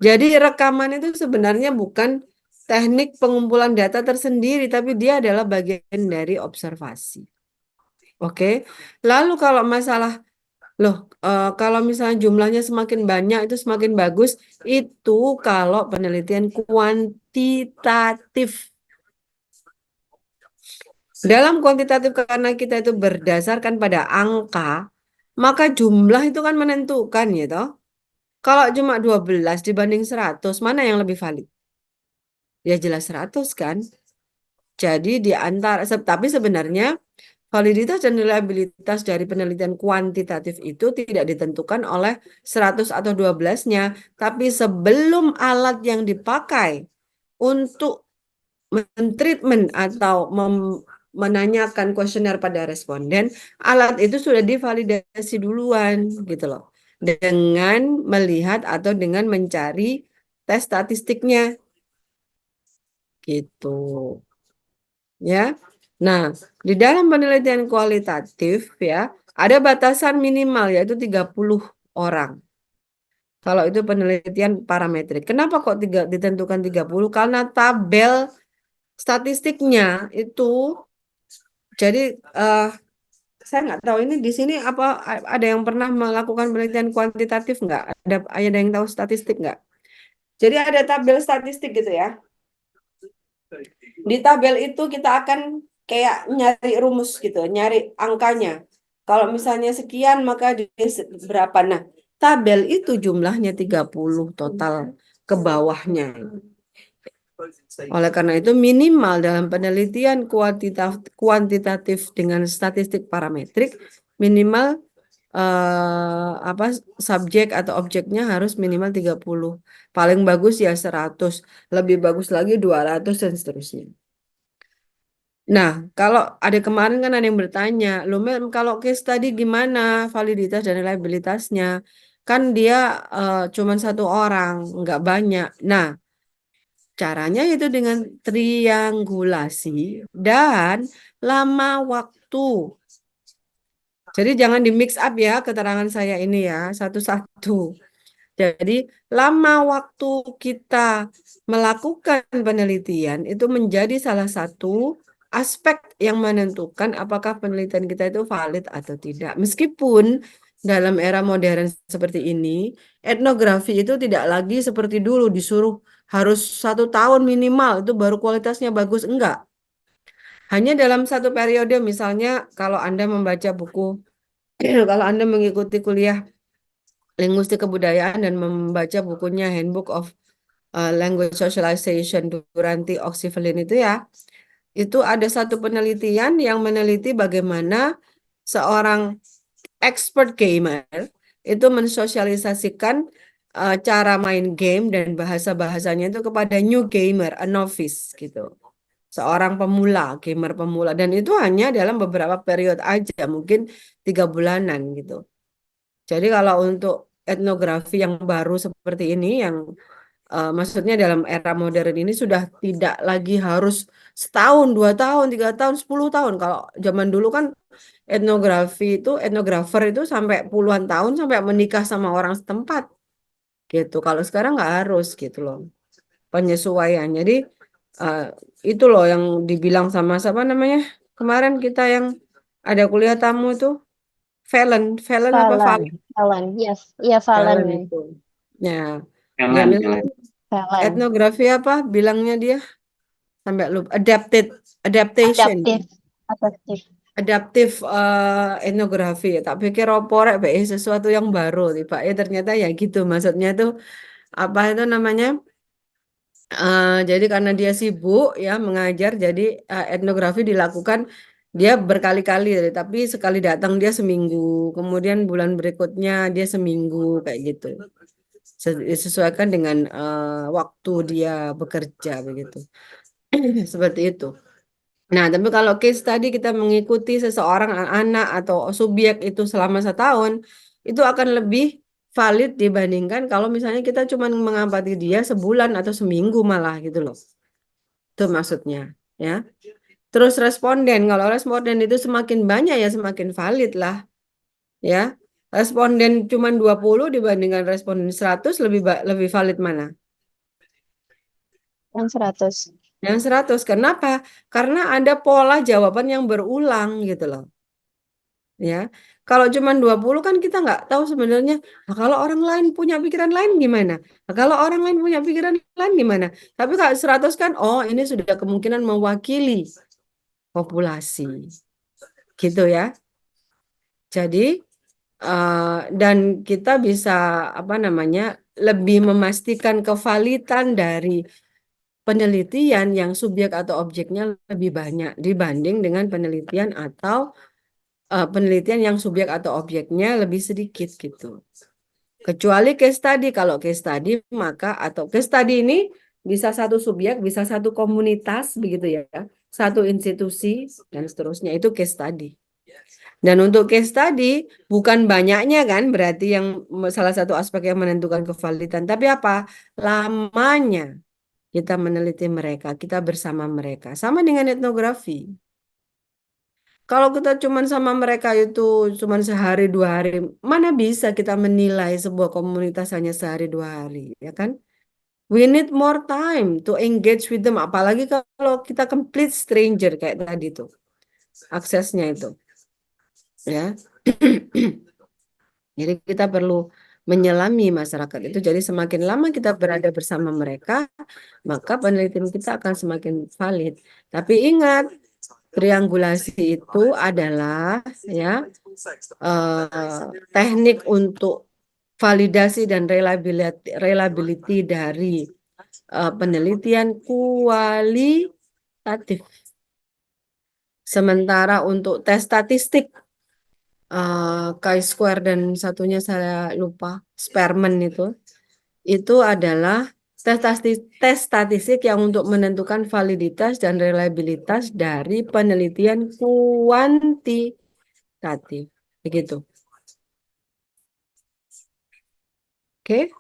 Jadi rekaman itu sebenarnya bukan teknik pengumpulan data tersendiri, tapi dia adalah bagian dari observasi. Oke. Lalu kalau masalah, kalau misalnya jumlahnya semakin banyak itu semakin bagus, itu kalau penelitian kuantitatif. Dalam kuantitatif karena kita itu berdasarkan pada angka, maka jumlah itu kan menentukan ya toh. Kalau cuma 12 dibanding 100, mana yang lebih valid? Ya jelas 100 kan. Jadi di antara, tapi sebenarnya validitas dan reliabilitas dari penelitian kuantitatif itu tidak ditentukan oleh 100 atau 12-nya, tapi sebelum alat yang dipakai untuk mentreatment atau menanyakan kuesioner pada responden, alat itu sudah divalidasi duluan gitu loh. Dengan melihat atau dengan mencari tes statistiknya gitu. Ya. Nah, di dalam penelitian kualitatif ya, ada batasan minimal yaitu 30 orang. Kalau itu penelitian parametrik. Kenapa kok ditentukan 30? Karena tabel statistiknya itu, jadi saya nggak tahu ini di sini apa ada yang pernah melakukan penelitian kuantitatif nggak? Ada yang tahu statistik nggak? Jadi ada tabel statistik gitu ya. Di tabel itu kita akan kayak nyari rumus gitu, nyari angkanya. Kalau misalnya sekian maka dia berapa. Nah, tabel itu jumlahnya 30 total ke bawahnya. Oleh karena itu minimal dalam penelitian kuantitatif dengan statistik parametrik minimal subjek atau objeknya harus minimal 30. Paling bagus ya 100, lebih bagus lagi 200 dan seterusnya. Nah, kalau ada kemarin kan ada yang bertanya, loh Mem, kalau case tadi gimana validitas dan reliabilitasnya? Kan dia cuma satu orang, nggak banyak. Nah, caranya itu dengan triangulasi dan lama waktu. Jadi jangan di mix up ya keterangan saya ini ya, satu-satu. Jadi lama waktu kita melakukan penelitian itu menjadi salah satu aspek yang menentukan apakah penelitian kita itu valid atau tidak. Meskipun dalam era modern seperti ini, etnografi itu tidak lagi seperti dulu disuruh harus 1 tahun minimal itu baru kualitasnya bagus. Enggak. Hanya dalam satu periode, misalnya kalau Anda membaca buku, kalau Anda mengikuti kuliah linguistik kebudayaan dan membaca bukunya Handbook of Language Socialization Duranti Oxyvelin itu ya, itu ada satu penelitian yang meneliti bagaimana seorang expert gamer itu mensosialisasikan cara main game dan bahasa-bahasanya itu kepada new gamer, a novice gitu. Seorang pemula, gamer pemula. Dan itu hanya dalam beberapa periode aja, mungkin 3 bulanan gitu. Jadi kalau untuk etnografi yang baru seperti ini, yang maksudnya dalam era modern ini sudah tidak lagi harus setahun, 2 tahun, 3 tahun, 10 tahun. Kalau zaman dulu kan etnografer itu sampai puluhan tahun sampai menikah sama orang setempat gitu. Kalau sekarang nggak harus gitu loh penyesuaian. Jadi uh, itu loh yang dibilang sama siapa namanya kemarin kita yang ada kuliah tamu itu Valen apa Valen, Valen Valen, yes, iya Valen, Valen itu. Ya, dia Jalan, bilang jalan. Valen. etnografi apa bilangnya dia sampai lupa adaptation Adaptif, adaptif. adaptif etnografi. Tak pikir oporek sesuatu yang baru tiba ternyata ya gitu maksudnya tuh apa itu namanya jadi karena dia sibuk ya mengajar jadi etnografi dilakukan dia berkali-kali tapi sekali datang dia seminggu kemudian bulan berikutnya dia seminggu kayak gitu disesuaikan dengan waktu dia bekerja begitu seperti itu. Nah, tapi kalau case tadi kita mengikuti seseorang anak atau subjek itu selama 1 tahun, itu akan lebih valid dibandingkan kalau misalnya kita cuma mengamati dia sebulan atau seminggu malah gitu loh. Itu maksudnya, ya. Terus responden, kalau responden itu semakin banyak ya semakin valid lah, ya. Responden cuma 20 dibandingkan responden 100 lebih valid mana? Yang 100. Yang 100. Kenapa? Karena ada pola jawaban yang berulang gitu loh. Ya. Kalau cuma 20 kan kita nggak tahu sebenarnya, nah, kalau orang lain punya pikiran lain gimana? Nah, kalau orang lain punya pikiran lain gimana? Tapi kalau 100 kan, oh ini sudah kemungkinan mewakili populasi. Gitu ya. Jadi dan kita bisa apa namanya lebih memastikan kevalidan dari penelitian yang subjek atau objeknya lebih banyak dibanding dengan penelitian atau penelitian yang subjek atau objeknya lebih sedikit gitu. Kecuali case study, kalau case study maka atau case study ini bisa satu subjek, bisa satu komunitas begitu ya, satu institusi dan seterusnya itu case study. Dan untuk case study bukan banyaknya kan berarti yang salah satu aspek yang menentukan kevalidan, tapi apa? Lamanya kita meneliti mereka, kita bersama mereka. Sama dengan etnografi. Kalau kita cuman sama mereka itu cuman sehari 2 hari, mana bisa kita menilai sebuah komunitas hanya sehari 2 hari, ya kan? We need more time to engage with them. Apalagi kalau kita complete stranger kayak tadi tuh, aksesnya itu, ya. Jadi kita perlu menyelami masyarakat itu. Jadi semakin lama kita berada bersama mereka, maka penelitian kita akan semakin valid. Tapi ingat, triangulasi itu adalah ya teknik untuk validasi dan reliability dari penelitian kualitatif. Sementara untuk tes statistik chi-square dan satunya saya lupa, Spearman itu adalah tes statistik yang untuk menentukan validitas dan reliabilitas dari penelitian kuantitatif. Begitu. Oke?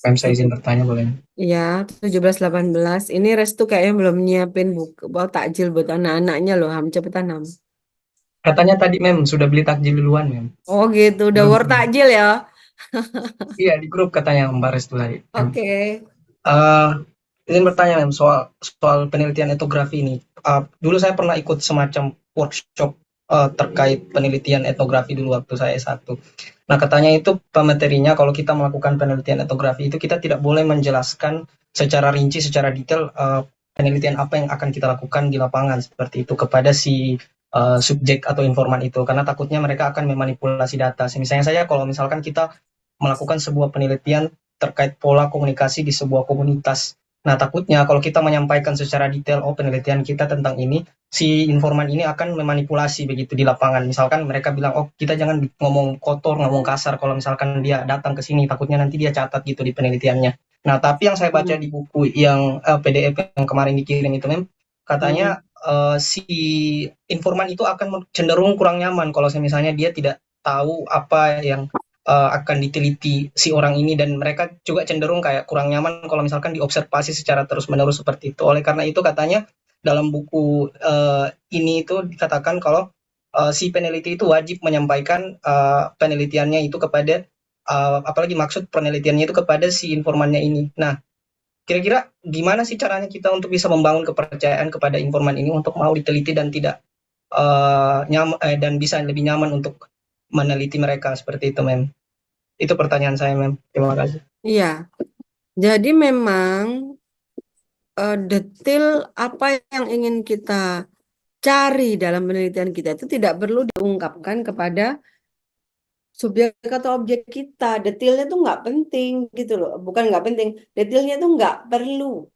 Saya izin bertanya boleh? Ya, 17-18. Ini Restu kayaknya belum nyiapin buku bawa takjil buat anak-anaknya loh, Ham. Cepetan, Ham. Katanya tadi Mem sudah beli takjil duluan Mem. Oh gitu, udah Belum. war takjil ya? Iya di grup katanya Mbak Restu tadi. Oke. Izin bertanya Mem soal penelitian etnografi ini. Dulu saya pernah ikut semacam workshop terkait penelitian etnografi dulu waktu saya S1. Nah katanya itu materinya kalau kita melakukan penelitian etnografi itu kita tidak boleh menjelaskan secara rinci, secara detail penelitian apa yang akan kita lakukan di lapangan seperti itu kepada si subjek atau informan itu, karena takutnya mereka akan memanipulasi data. Misalnya saya kalau misalkan kita melakukan sebuah penelitian terkait pola komunikasi di sebuah komunitas. Nah, takutnya kalau kita menyampaikan secara detail, oh penelitian kita tentang ini, si informan ini akan memanipulasi begitu di lapangan. Misalkan mereka bilang, oh kita jangan ngomong kotor, ngomong kasar, kalau misalkan dia datang ke sini, takutnya nanti dia catat gitu di penelitiannya. Nah, tapi yang saya baca di buku yang PDF yang kemarin dikirim itu, Mem, katanya si informan itu akan cenderung kurang nyaman kalau misalnya dia tidak tahu apa yang akan diteliti si orang ini, dan mereka juga cenderung kayak kurang nyaman kalau misalkan diobservasi secara terus-menerus seperti itu. Oleh karena itu katanya dalam buku ini itu dikatakan kalau si peneliti itu wajib menyampaikan penelitiannya itu kepada apalagi maksud penelitiannya itu kepada si informannya ini. Nah, kira-kira gimana sih caranya kita untuk bisa membangun kepercayaan kepada informan ini untuk mau diteliti dan tidak dan bisa lebih nyaman untuk meneliti mereka seperti itu, Mem. Itu pertanyaan saya, Mem. Terima kasih. Iya. Jadi memang detail apa yang ingin kita cari dalam penelitian kita itu tidak perlu diungkapkan kepada subjek atau objek kita. Detailnya tuh nggak penting gitu loh. Bukan nggak penting, detailnya tuh nggak perlu.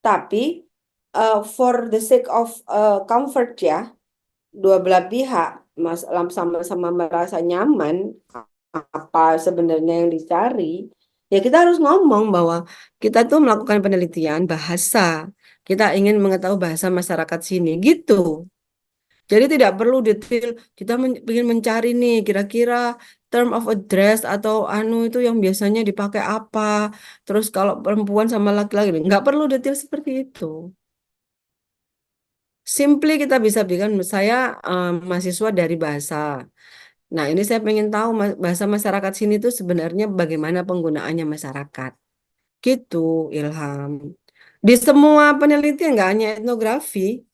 Tapi for the sake of comfort ya, dua belah pihak sama-sama merasa nyaman apa sebenarnya yang dicari, ya kita harus ngomong bahwa kita tuh melakukan penelitian bahasa. Kita ingin mengetahui bahasa masyarakat sini gitu. Jadi tidak perlu detail, kita ingin mencari nih kira-kira term of address atau anu itu yang biasanya dipakai apa. Terus kalau perempuan sama laki-laki, nggak perlu detail seperti itu. Simply kita bisa bikin, saya mahasiswa dari bahasa. Nah, ini saya pengen tahu bahasa masyarakat sini tuh sebenarnya bagaimana penggunaannya masyarakat. Gitu, Ilham. Di semua penelitian, nggak hanya etnografi,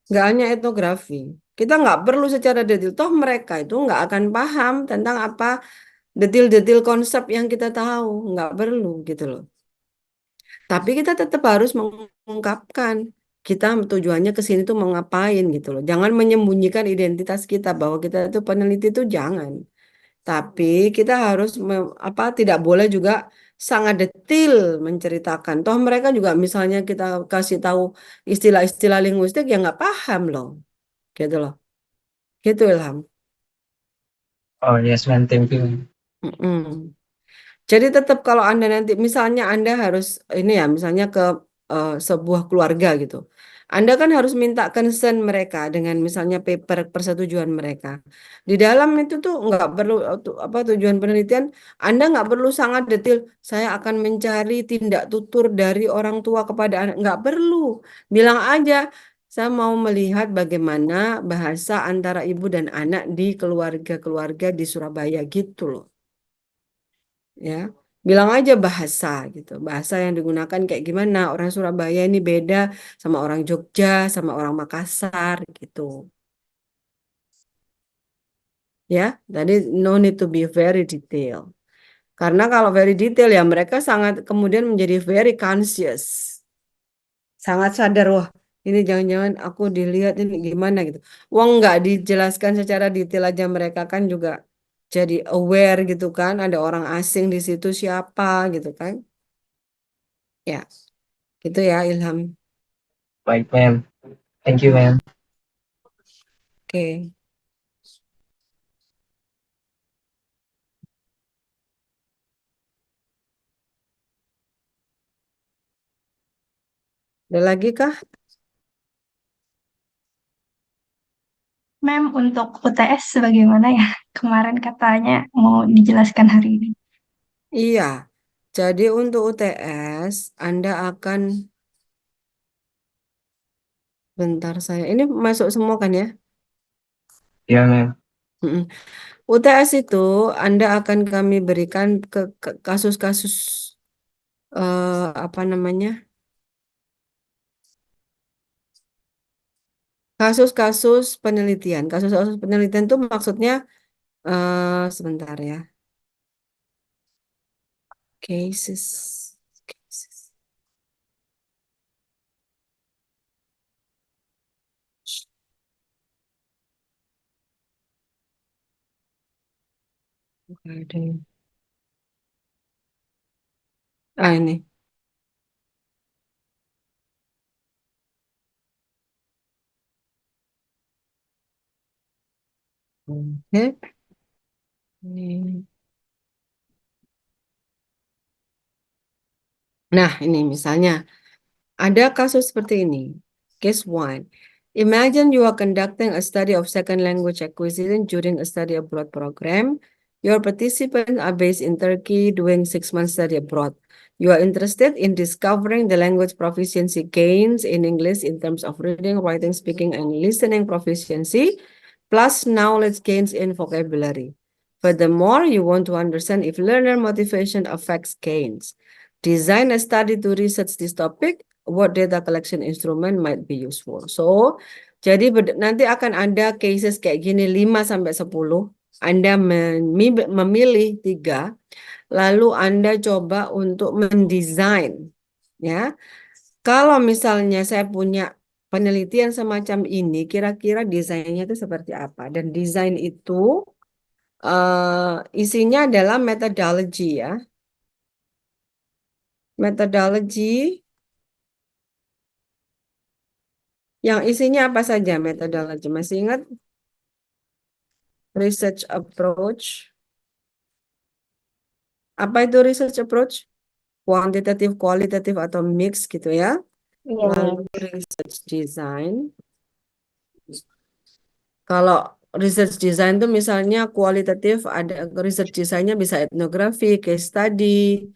nggak hanya etnografi. Kita nggak perlu secara detail. Toh mereka itu nggak akan paham tentang apa detail-detail konsep yang kita tahu. Nggak perlu gitu loh. Tapi kita tetap harus mengungkapkan kita tujuannya ke sini tuh mau ngapain gitu loh. Jangan menyembunyikan identitas kita bahwa kita itu peneliti itu jangan. Tapi kita harus tidak boleh juga sangat detail menceritakan. Toh mereka juga misalnya kita kasih tahu istilah-istilah linguistik yang nggak paham loh, gitu loh. Gitu Ilham. Oh yes, ma'am. Thank you. Mm-mm. Jadi tetap kalau Anda nanti misalnya Anda harus ini ya misalnya ke sebuah keluarga gitu. Anda kan harus minta consent mereka dengan misalnya paper persetujuan mereka. Di dalam itu tuh nggak perlu apa tujuan penelitian Anda nggak perlu sangat detail. Saya akan mencari tindak tutur dari orang tua kepada anak. Nggak perlu. Bilang aja saya mau melihat bagaimana bahasa antara ibu dan anak di keluarga-keluarga di Surabaya gitu loh. Ya, bilang aja bahasa gitu, bahasa yang digunakan kayak gimana, orang Surabaya ini beda sama orang Jogja sama orang Makassar gitu ya. Tadi no need to be very detail, karena kalau very detail ya mereka sangat kemudian menjadi very conscious, sangat sadar, wah ini jangan-jangan aku dilihat ini gimana gitu. Wong nggak dijelaskan secara detail aja mereka kan juga jadi aware gitu kan, ada orang asing di situ siapa gitu kan. Ya, gitu ya Ilham. Baik, ma'am. Thank you, Hmm, ma'am. Oke. Ada lagi kah? Mem, untuk UTS bagaimana ya? Kemarin katanya mau dijelaskan hari ini. Iya. Jadi untuk UTS, Anda akan bentar saya. Ini masuk semua kan ya? Ya, ma'am. Mm-mm. UTS itu Anda akan kami berikan ke kasus-kasus apa namanya? Kasus-kasus penelitian. Kasus-kasus penelitian itu maksudnya sebentar ya. Cases. Cases. Ada. Ah ini. Oke. Ini. Nah, ini misalnya. Ada kasus seperti ini. Case 1. Imagine you are conducting a study of second language acquisition during a study abroad program. Your participants are based in Turkey doing 6 months study abroad. You are interested in discovering the language proficiency gains in English in terms of reading, writing, speaking, and listening proficiency, plus knowledge gains in vocabulary. Furthermore, you want to understand if learner motivation affects gains. Design a study to research this topic. What data collection instrument might be useful. So, jadi nanti akan ada cases kayak gini 5 sampai 10. Anda memilih 3, lalu Anda coba untuk mendesain ya. Kalau misalnya saya punya penelitian semacam ini, kira-kira desainnya itu seperti apa? Dan desain itu isinya adalah methodology ya. Methodology yang isinya apa saja metodologi? Masih ingat? Research approach. Apa itu research approach? Kuantitatif, kualitatif, atau mix gitu ya. Iya, Lalu ma'am. research design. Kalau research design itu misalnya kualitatif, ada research desainnya bisa etnografi, case study,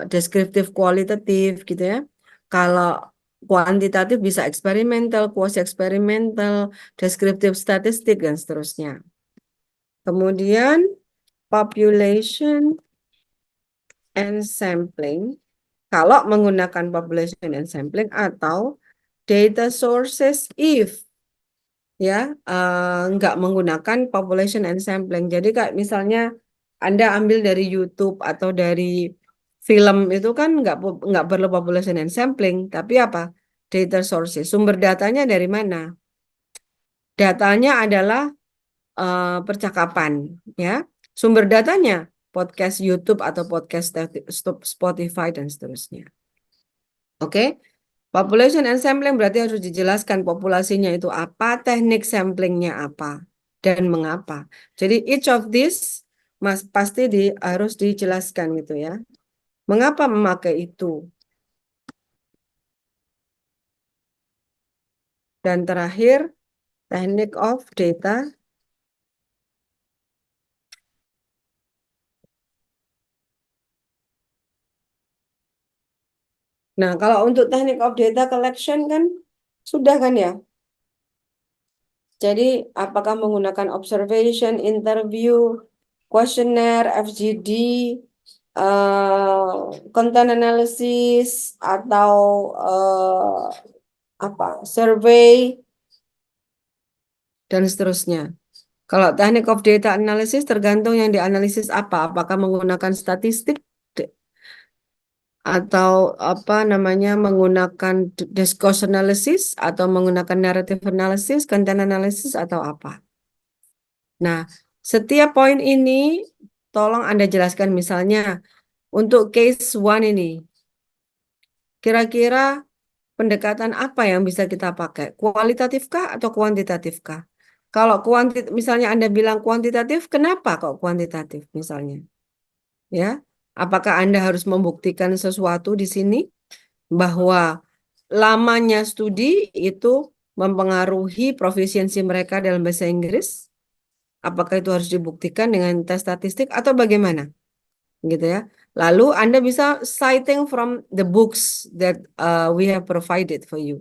deskriptif kualitatif gitu ya. Kalau kuantitatif bisa eksperimental, kuasi eksperimental, deskriptif statistik dan seterusnya. Kemudian population and sampling. Kalau menggunakan population and sampling atau data sources if ya nggak menggunakan population and sampling. Jadi kayak misalnya Anda ambil dari YouTube atau dari film itu kan nggak perlu population and sampling, tapi apa? Data sources. Sumber datanya dari mana? Datanya adalah percakapan, ya. Sumber datanya podcast YouTube atau podcast Spotify dan seterusnya. Oke. Population and sampling berarti harus dijelaskan populasinya itu apa, teknik samplingnya apa, dan mengapa. Jadi each of this pasti harus dijelaskan gitu ya. Mengapa memakai itu? Dan terakhir, teknik of data. Nah, kalau untuk teknik of data collection kan sudah kan ya. Jadi apakah menggunakan observation, interview, questionnaire, FGD, content analysis atau survei dan seterusnya. Kalau teknik of data analysis tergantung yang dianalisis apa, apakah menggunakan statistik atau menggunakan discourse analysis atau menggunakan narrative analysis, content analysis atau apa. Nah, setiap poin ini tolong Anda jelaskan misalnya untuk case one ini. Kira-kira pendekatan apa yang bisa kita pakai? Kualitatifkah atau kuantitatifkah? Kalau misalnya Anda bilang kuantitatif, kenapa kok kuantitatif misalnya? Ya, apakah Anda harus membuktikan sesuatu di sini bahwa lamanya studi itu mempengaruhi profisiensi mereka dalam bahasa Inggris? Apakah itu harus dibuktikan dengan tes statistik atau bagaimana? Gitu ya. Lalu Anda bisa citing from the books that we have provided for you.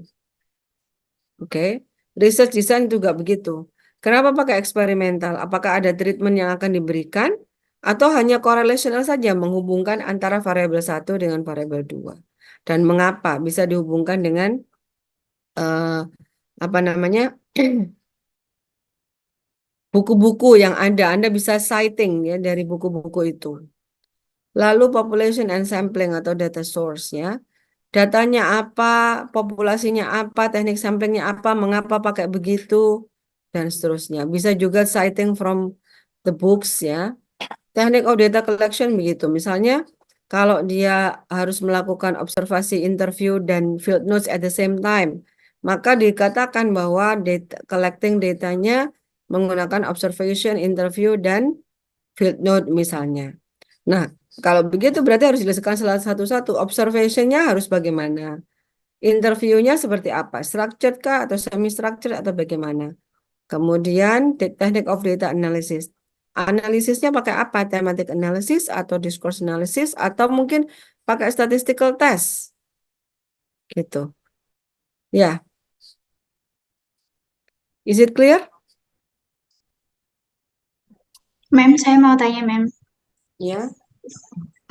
Oke. Research design juga begitu. Kenapa pakai eksperimental? Apakah ada treatment yang akan diberikan atau hanya correlational saja menghubungkan antara variabel 1 dengan variabel 2? Dan mengapa bisa dihubungkan dengan buku-buku yang ada. Anda bisa citing ya dari buku-buku itu. Lalu population and sampling atau data source ya. Datanya apa, populasinya apa, teknik samplingnya apa, mengapa pakai begitu, dan seterusnya. Bisa juga citing from the books ya. Teknik of data collection begitu. Misalnya kalau dia harus melakukan observasi, interview, dan field notes at the same time, maka dikatakan bahwa collecting datanya menggunakan observation, interview, dan field note misalnya. Nah, kalau begitu berarti harus dijelaskan salah satu-satu. Observation-nya harus bagaimana? Interview-nya seperti apa? Structured kah atau semi-structured atau bagaimana? Kemudian teknik of data analysis. Analisisnya pakai apa? Thematic analysis atau discourse analysis atau mungkin pakai statistical test. Gitu. Ya. Is it clear? Mem, saya mau tanya, Mem. Ya.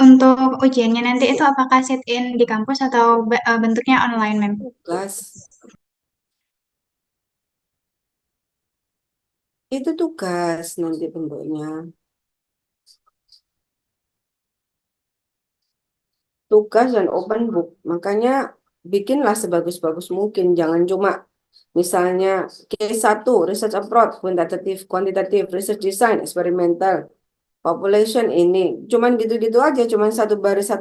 Untuk ujiannya nanti itu apakah sit-in di kampus atau bentuknya online, Mem? Tugas. Itu tugas nanti bentuknya. Tugas dan open book. Makanya bikinlah sebagus-bagus mungkin. Jangan cuma misalnya case 1, research approach, kuantitatif, research design, eksperimental, population ini. Cuman gitu-gitu aja, cuman satu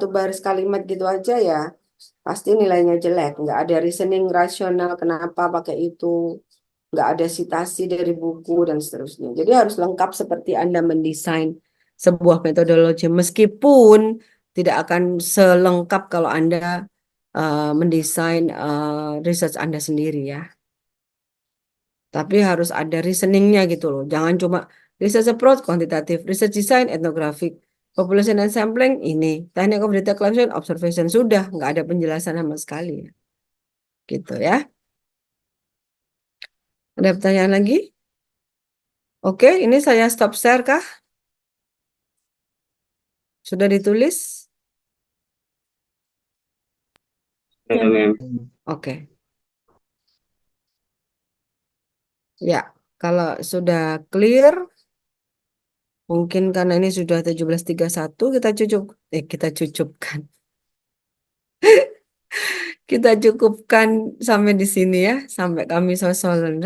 baris kalimat gitu aja ya. Pasti nilainya jelek. Nggak ada reasoning rasional kenapa pakai itu. Nggak ada citasi dari buku dan seterusnya. Jadi harus lengkap seperti Anda mendesain sebuah metodologi. Meskipun tidak akan selengkap kalau Anda mendesain research Anda sendiri ya. Tapi harus ada reasoningnya gitu loh. Jangan cuma research approach kuantitatif, research design etnografik, Population and sampling ini. Teknik of data collection, observation. Sudah, nggak ada penjelasan sama sekali. Gitu ya. Ada pertanyaan lagi? Oke, ini saya stop share kah? Sudah ditulis? Ya, Mem. Oke. Ya, kalau sudah clear, mungkin karena ini sudah 17.31, kita cukupkan. Kita cukupkan sampai di sini ya, sampai kami sosol.